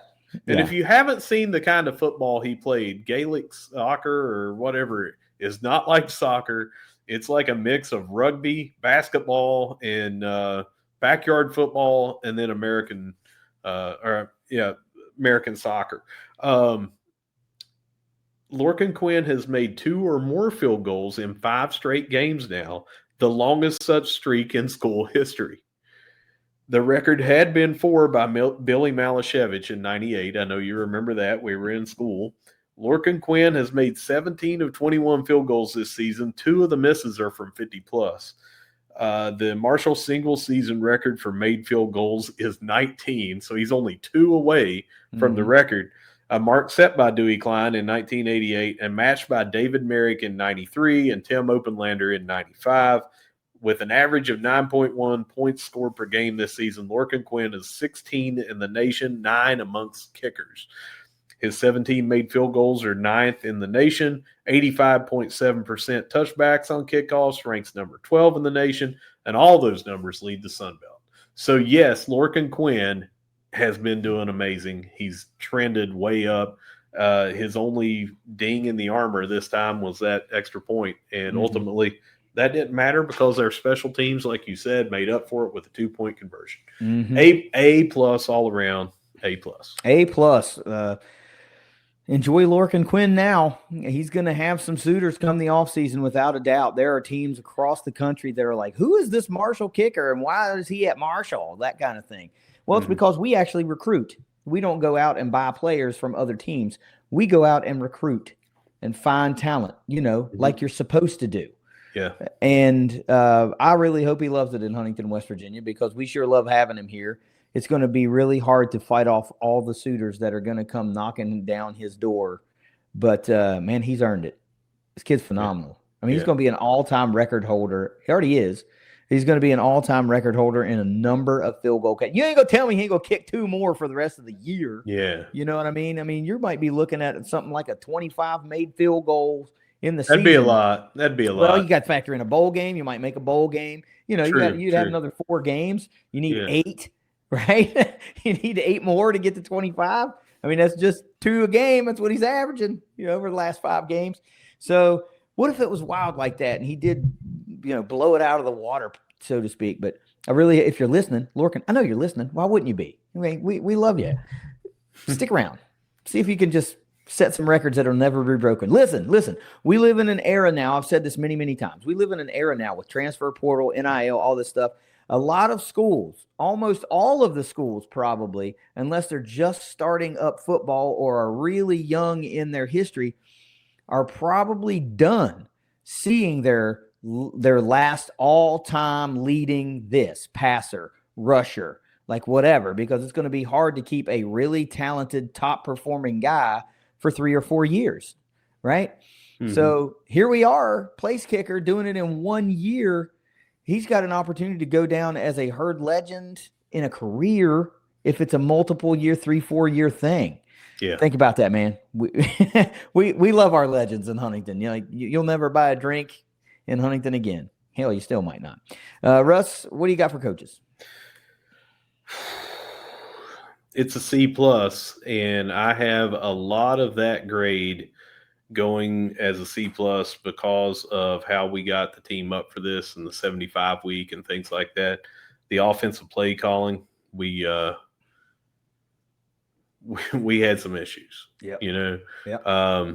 And if you haven't seen the kind of football he played, Gaelic soccer or whatever, is not like soccer. It's like a mix of rugby, basketball, and backyard football, and then American soccer. Lorcan Quinn has made 2 or more field goals in 5 straight games now, the longest such streak in school history. The record had been 4 by Billy Malashevich in 98. I know you remember that. We were in school. Lorcan Quinn has made 17 of 21 field goals this season. 2 of the misses are from 50-plus. The Marshall single-season record for made field goals is 19, so he's only 2 away from the record. A mark set by Dewey Klein in 1988 and matched by David Merrick in 93 and Tim Openlander in 95. With an average of 9.1 points scored per game this season, Lorcan Quinn is 16 in the nation, 9 amongst kickers. His 17 made field goals are 9th in the nation, 85.7% touchbacks on kickoffs, ranks number 12 in the nation, and all those numbers lead the Sun Belt. So, yes, Lorcan Quinn has been doing amazing. He's trended way up. His only ding in the armor this time was that extra point, and ultimately – that didn't matter because their special teams, like you said, made up for it with a 2-point conversion. A+ all around. A+. Enjoy Lorcan Quinn now. He's going to have some suitors come the offseason without a doubt. There are teams across the country that are like, who is this Marshall kicker and why is he at Marshall? That kind of thing. Well, it's because we actually recruit. We don't go out and buy players from other teams. We go out and recruit and find talent, like you're supposed to do. Yeah. And I really hope he loves it in Huntington, West Virginia, because we sure love having him here. It's going to be really hard to fight off all the suitors that are going to come knocking down his door. But, man, he's earned it. This kid's phenomenal. I mean, he's going to be an all-time record holder. He already is. He's going to be an all-time record holder in a number of field goal catches. You ain't going to tell me he ain't going to kick 2 more for the rest of the year. Yeah. You know what I mean? I mean, you might be looking at something like a 25 made field goals in the season. That'd be a lot. Well, you got to factor in a bowl game. You might make a bowl game. You'd have another 4 games. You need 8, right? You need 8 more to get to 25. I mean, that's just 2 a game. That's what he's averaging, over the last 5 games. So what if it was wild like that and he did, blow it out of the water, so to speak? But if you're listening, Lorcan, I know you're listening. Why wouldn't you be? I mean, we love you. Stick around. See if you can just set some records that will never be broken. Listen. We live in an era now. I've said this many, many times. We live in an era now with transfer portal, NIL, all this stuff. A lot of schools, almost all of the schools probably, unless they're just starting up football or are really young in their history, are probably done seeing their last all-time leading this passer, rusher, like whatever, because it's going to be hard to keep a really talented, top-performing guy for 3 or 4 years, right? Mm-hmm. So here we are, place kicker, doing it in 1 year. He's got an opportunity to go down as a herd legend in a career if it's a multiple year, 3-4 year thing. Yeah. Think about that, man. We love our legends in Huntington. You know, you'll never buy a drink in Huntington again. Hell, you still might not. Russ, what do you got for coaches? It's a C+, and I have a lot of that grade going as a C+ because of how we got the team up for this and the 75 week and things like that. The offensive play calling, we had some issues. Yeah. You know. Yep. I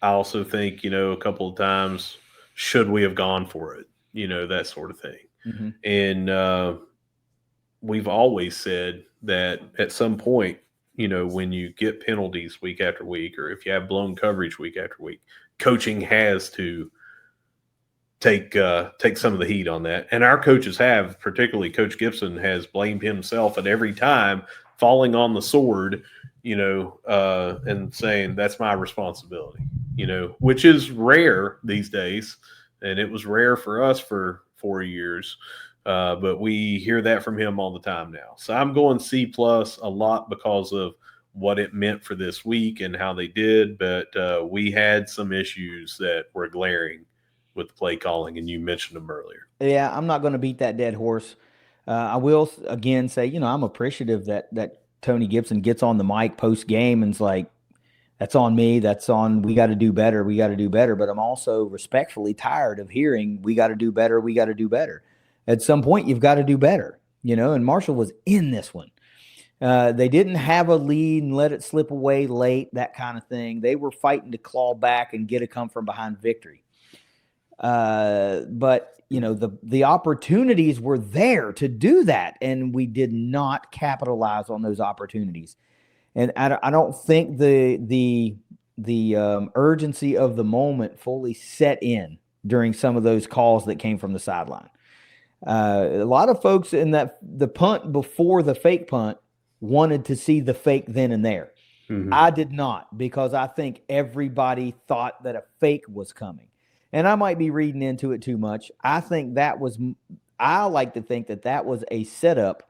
also think, a couple of times, should we have gone for it? That sort of thing. Mm-hmm. And we've always said that at some point, when you get penalties week after week, or if you have blown coverage week after week, coaching has to take some of the heat on that. And our coaches have, particularly Coach Gibson, has blamed himself at every time, falling on the sword, and saying that's my responsibility, which is rare these days. And it was rare for us for 4 years. But we hear that from him all the time now. So I'm going C+ a lot because of what it meant for this week and how they did. But we had some issues that were glaring with the play calling, and you mentioned them earlier. Yeah, I'm not going to beat that dead horse. I will, again, say, I'm appreciative that Tony Gibson gets on the mic post-game and is like, that's on me. That's on, we got to do better. We got to do better. But I'm also respectfully tired of hearing we got to do better. We got to do better. At some point, you've got to do better, and Marshall was in this one. They didn't have a lead and let it slip away late, that kind of thing. They were fighting to claw back and get a come from behind victory. But, the opportunities were there to do that, and we did not capitalize on those opportunities. And I don't think the urgency of the moment fully set in during some of those calls that came from the sideline. A lot of folks in the punt before the fake punt wanted to see the fake then and there. Mm-hmm. I did not, because I think everybody thought that a fake was coming. And I might be reading into it too much. I like to think that was a setup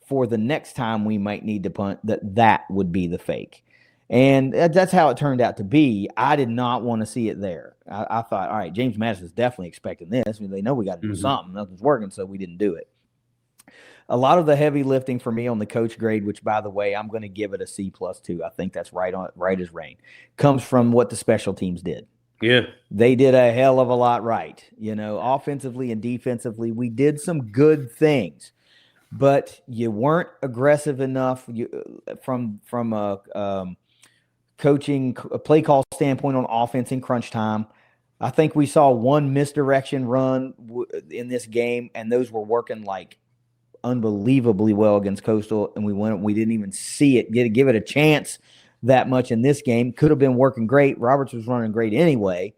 for the next time we might need to punt, that would be the fake. And that's how it turned out to be. I did not want to see it there. I thought, all right, James Madison's definitely expecting this. I mean, they know we got to do something. Nothing's working, so we didn't do it. A lot of the heavy lifting for me on the coach grade, which, by the way, I'm going to give it a C+ too. I think that's right as rain, comes from what the special teams did. Yeah. They did a hell of a lot right. Offensively and defensively, we did some good things. But you weren't aggressive enough from a coaching, a play call standpoint on offense in crunch time. I think we saw one misdirection run in this game, and those were working like unbelievably well against Coastal, and we didn't even see it, give it a chance that much in this game. Could have been working great. Roberts was running great anyway.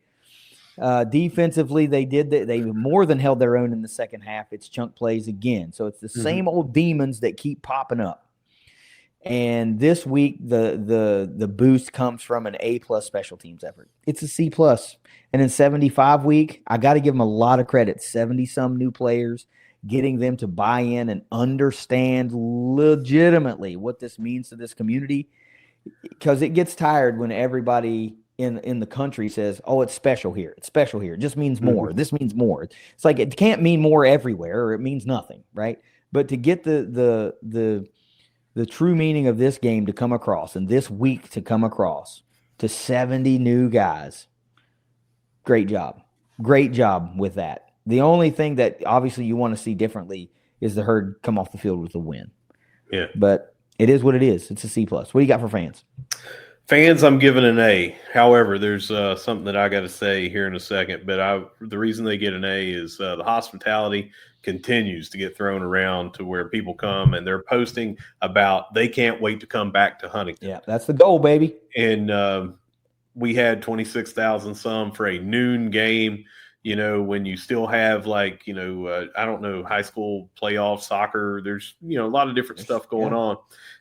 Defensively, they more than held their own in the second half. It's chunk plays again. So it's the same old demons that keep popping up. And this week, the boost comes from an A+ special teams effort. It's a C+. And in 75 week, I got to give them a lot of credit. 70-some new players, getting them to buy in and understand legitimately what this means to this community. Because it gets tired when everybody in the country says, oh, it's special here. It's special here. It just means more. Mm-hmm. This means more. It's like it can't mean more everywhere, or it means nothing, right? But to get the true meaning of this game to come across, and this week to come across to 70 new guys, great job. Great job with that. The only thing that obviously you want to see differently is the herd come off the field with a win. Yeah. But it is what it is. It's a C+. What do you got for fans? Fans, I'm giving an A. However, there's something that I got to say here in a second. But the reason they get an A is the hospitality continues to get thrown around to where people come and they're posting about they can't wait to come back to Huntington. Yeah, that's the goal, baby. And we had 26,000 some for a noon game. You know, when you still have like, I don't know, high school playoff soccer, there's, a lot of different stuff going on.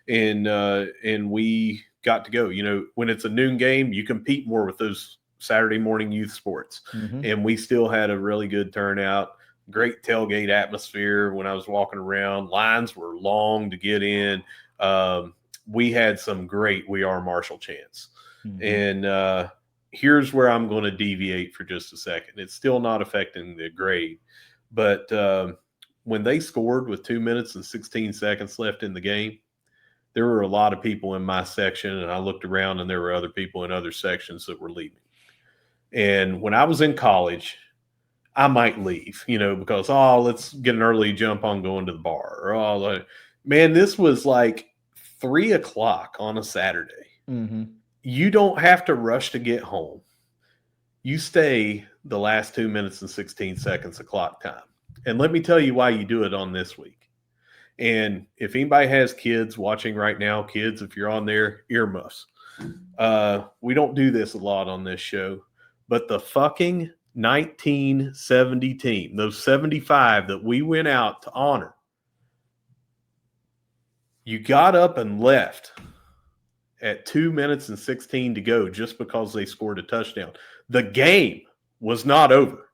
And we got to go, when it's a noon game, you compete more with those Saturday morning youth sports. Mm-hmm. And we still had a really good turnout, great tailgate atmosphere. When I was walking around, lines were long to get in. We had some great We Are Marshall chants. Mm-hmm. And here's where I'm going to deviate for just a second. It's still not affecting the grade, but when they scored with 2 minutes and 16 seconds left in the game, there were a lot of people in my section, and I looked around and there were other people in other sections that were leaving. And when I was in college, I might leave, because, let's get an early jump on going to the bar. Or, man, this was like 3:00 on a Saturday. Mm-hmm. You don't have to rush to get home. You stay the last 2 minutes and 16 seconds of clock time. And let me tell you why you do it on this week. And if anybody has kids watching right now, kids, if you're on there, earmuffs. We don't do this a lot on this show, but the fucking 1970 team, those 75 that we went out to honor, you got up and left at 2 minutes and 16 to go just because they scored a touchdown. The game was not over.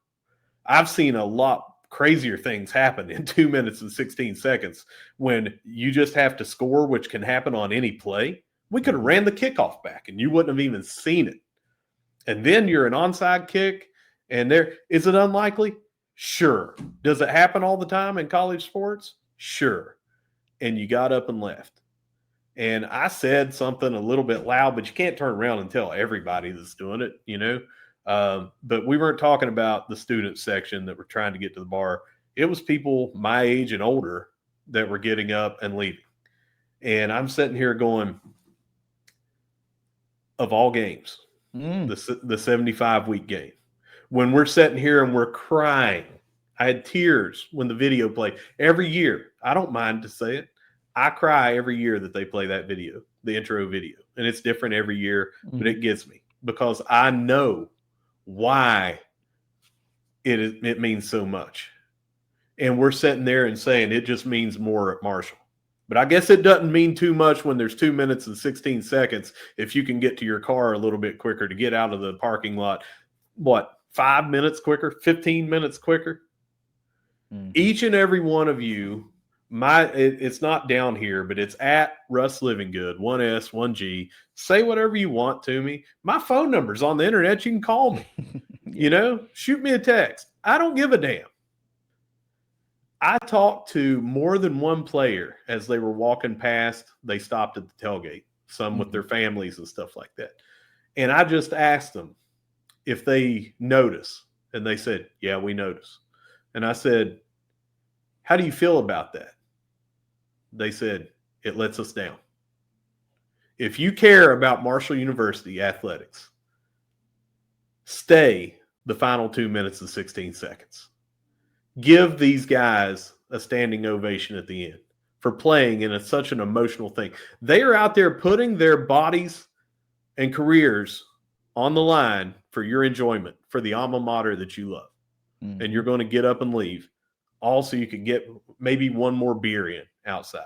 I've seen a lot crazier things happen in 2 minutes and 16 seconds when you just have to score, which can happen on any play. We could have ran the kickoff back and you wouldn't have even seen it. And then you're an onside kick, and is it unlikely? Sure. Does it happen all the time in college sports? Sure. And you got up and left. And I said something a little bit loud, but you can't turn around and tell everybody that's doing it, But we weren't talking about the student section that were trying to get to the bar. It was people my age and older that were getting up and leaving. And I'm sitting here going, of all games, the 75-week game, when we're sitting here and we're crying, I had tears when the video played. Every year, I don't mind to say it, I cry every year that they play that video, the intro video. And it's different every year, but it gets me because I know why it means so much. And we're sitting there and saying it just means more at Marshall. But I guess it doesn't mean too much when there's 2 minutes and 16 seconds if you can get to your car a little bit quicker to get out of the parking lot. What, 5 minutes quicker, 15 minutes quicker? Mm-hmm. Each and every one of you, it's not down here, but it's at Russ Living Good, 1S, 1G. Say whatever you want to me. My phone number's on the internet. You can call me. Shoot me a text. I don't give a damn. I talked to more than one player as they were walking past. They stopped at the tailgate, some with their families and stuff like that. And I just asked them if they notice. And they said, yeah, we notice. And I said, how do you feel about that? They said, it lets us down. If you care about Marshall University athletics, stay the final 2 minutes and 16 seconds. Give these guys a standing ovation at the end for playing in such an emotional thing. They are out there putting their bodies and careers on the line for your enjoyment, for the alma mater that you love. Mm-hmm. And you're going to get up and leave. Also, you could get maybe one more beer in outside.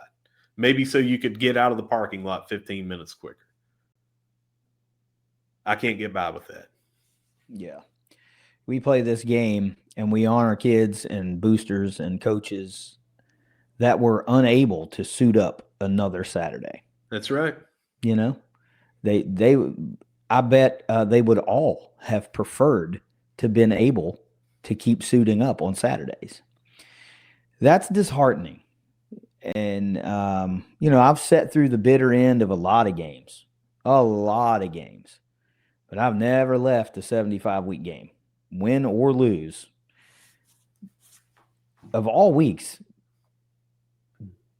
Maybe so you could get out of the parking lot 15 minutes quicker. I can't get by with that. Yeah. We play this game and we honor kids and boosters and coaches that were unable to suit up another Saturday. That's right. I bet they would all have preferred to been able to keep suiting up on Saturdays. That's disheartening. And, I've sat through the bitter end of a lot of games, but I've never left a 75-week game, win or lose. Of all weeks,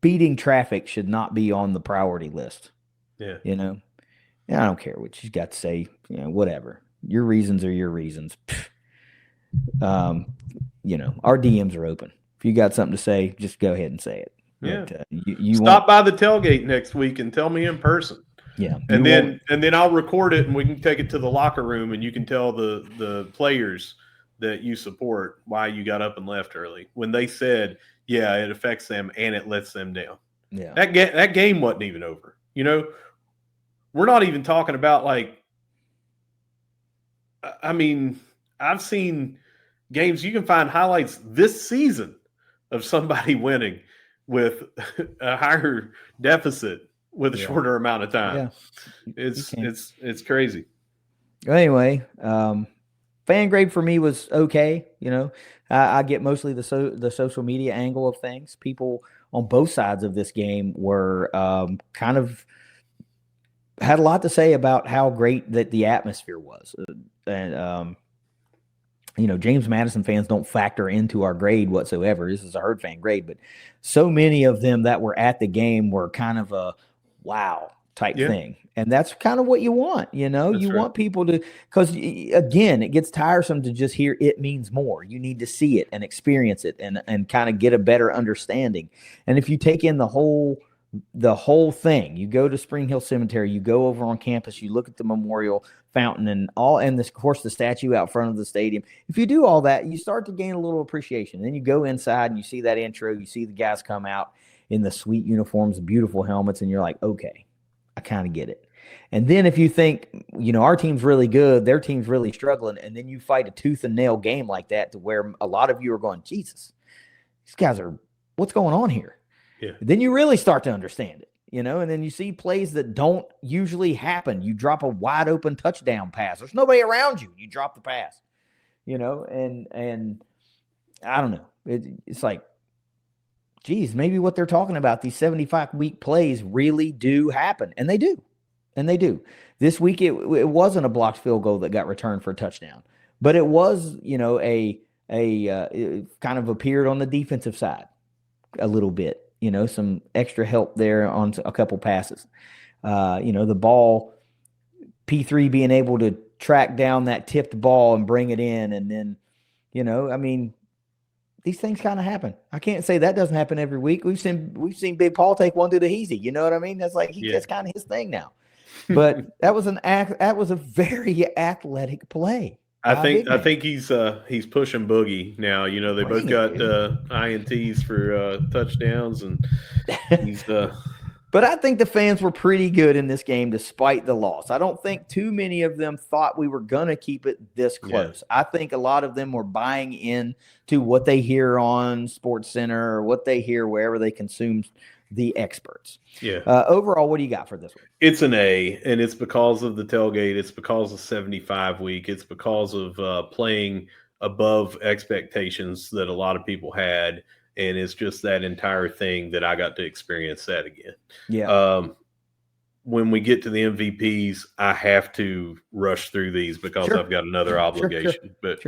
beating traffic should not be on the priority list. Yeah. I don't care what you've got to say. Whatever. Your reasons are your reasons. Our DMs are open. If you got something to say, just go ahead and say it. Yeah. But, you stop by the tailgate next week and tell me in person. Yeah. And then I'll record it and we can take it to the locker room and you can tell the players that you support why you got up and left early when they said, yeah, it affects them and it lets them down. Yeah. That game wasn't even over. We're not even talking about I've seen games. You can find highlights this season of somebody winning with a higher deficit with a shorter amount of time. Yeah. It's crazy. Anyway, fan grade for me was okay. I get mostly the social media angle of things. People on both sides of this game were kind of had a lot to say about how great that the atmosphere was. And James Madison fans don't factor into our grade whatsoever. This is a Herd fan grade, but so many of them that were at the game were kind of a wow type thing. And that's kind of what you want, want people to, because again, it gets tiresome to just hear it means more. You need to see it and experience it and kind of get a better understanding. And if you take in the whole thing, you go to Spring Hill Cemetery, you go over on campus, you look at the memorial fountain and of course the statue out front of the stadium. If you do all that, you start to gain a little appreciation. Then you go inside and you see that intro, you see the guys come out in the sweet uniforms, beautiful helmets, and you're like, okay, I kind of get it. And then if you think, our team's really good, their team's really struggling, and then you fight a tooth and nail game like that to where a lot of you are going, Jesus, these guys what's going on here? Yeah. Then you really start to understand it, and then you see plays that don't usually happen. You drop a wide open touchdown pass. There's nobody around you. You drop the pass, and I don't know. It's like, geez, maybe what they're talking about, these 75-week plays really do happen. And they do. This week, it wasn't a blocked field goal that got returned for a touchdown, but it was, it kind of appeared on the defensive side a little bit. Some extra help there on a couple passes. The ball, P3 being able to track down that tipped ball and bring it in. And then, these things kind of happen. I can't say that doesn't happen every week. We've seen Big Paul take one to the heezy. You know what I mean? That's like, that's kind of his thing now. But that was a very athletic play. I think he's pushing Boogie now. They both got INTs for touchdowns, and he's. But I think the fans were pretty good in this game despite the loss. I don't think too many of them thought we were gonna keep it this close. Yeah. I think a lot of them were buying in to what they hear on SportsCenter or what they hear wherever they consume the experts. Yeah. Overall, what do you got for this one? It's an A, and it's because of the tailgate. It's because of 75 week. It's because of playing above expectations that a lot of people had, and it's just that entire thing that I got to experience that again. Yeah. When we get to the MVPs, I have to rush through these because I've got another obligation. But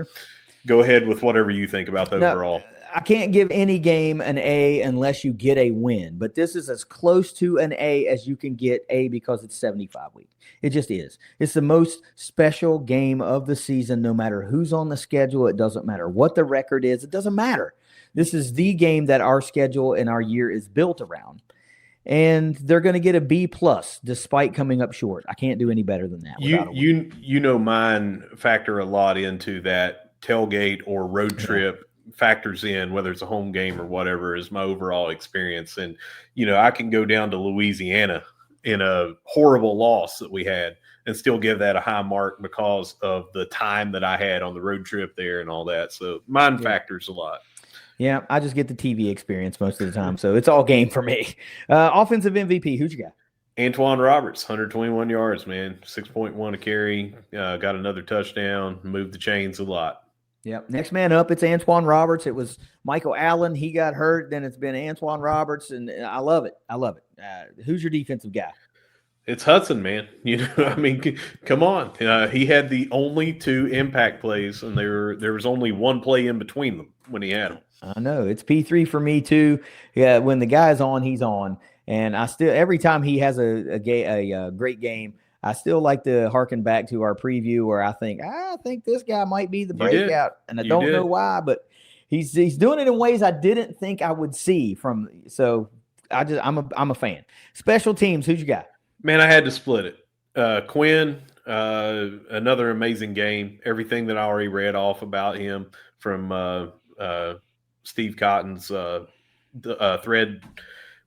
go ahead with whatever you think about the overall. I can't give any game an A unless you get a win, but this is as close to an A as you can get because it's 75 week. It just is. It's the most special game of the season, no matter who's on the schedule. It doesn't matter what the record is. It doesn't matter. This is the game that our schedule and our year is built around. And they're going to get a B+ despite coming up short. I can't do any better than that. Mine factor a lot into that tailgate or road trip. Factors in whether it's a home game or whatever is my overall experience. And, I can go down to Louisiana in a horrible loss that we had and still give that a high mark because of the time that I had on the road trip there and all that. So mine factors a lot. Yeah, I just get the TV experience most of the time. So it's all game for me. Offensive MVP, who'd you got? Antoine Roberts, 121 yards, man. 6.1 a carry. Got another touchdown. Moved the chains a lot. Yep. Next man up, it's Antoine Roberts. It was Michael Allen. He got hurt. Then it's been Antoine Roberts, and I love it. Who's your defensive guy? It's Hudson, man. Come on. He had the only 2 impact plays, and there was only one play in between them when he had them. I know. It's P3 for me, too. Yeah, when the guy's on, he's on. And I still, every time he has a great game, I still like to harken back to our preview where I think this guy might be the breakout, and I don't know why, but he's doing it in ways I didn't think I would see from. So I'm a fan. Special teams, who'd you got? Man, I had to split it. Quinn, another amazing game. Everything that I already read off about him from Steve Cotton's thread,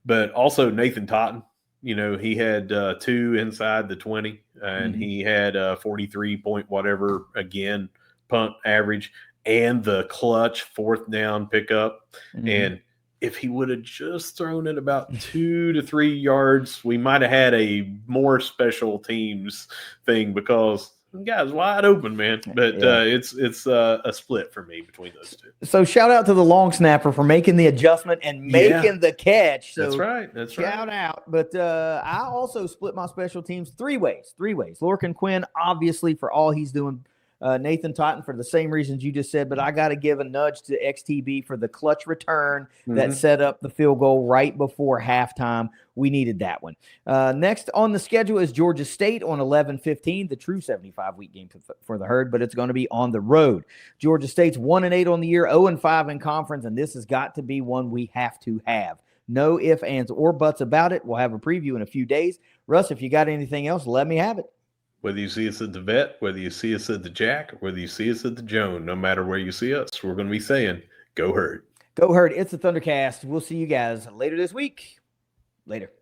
but also Nathan Totten. He had 2 inside the 20, and he had 43 point whatever again punt average, and the clutch 4th down pickup. And if he would have just thrown it about 2 to 3 yards, we might have had a more special teams thing, because the guy's wide open, man. But it's a split for me between those two. So shout out to the long snapper for making the adjustment and making the catch. So that's right. Shout out. But I also split my special teams 3 ways. Lorcan Quinn, obviously, for all he's doing. Nathan Totten for the same reasons you just said, but I got to give a nudge to XTB for the clutch return that set up the field goal right before halftime. We needed that one. Next on the schedule is Georgia State on 11-15, the true 75-week game for the Herd, but it's going to be on the road. Georgia State's 1-8 on the year, 0-5 in conference, and this has got to be one we have to have. No ifs, ands, or buts about it. We'll have a preview in a few days. Russ, if you got anything else, let me have it. Whether you see us at the Vet, whether you see us at the Jack, whether you see us at the Joan, no matter where you see us, we're going to be saying, go Herd. Go Herd. It's the Thundercast. We'll see you guys later this week. Later.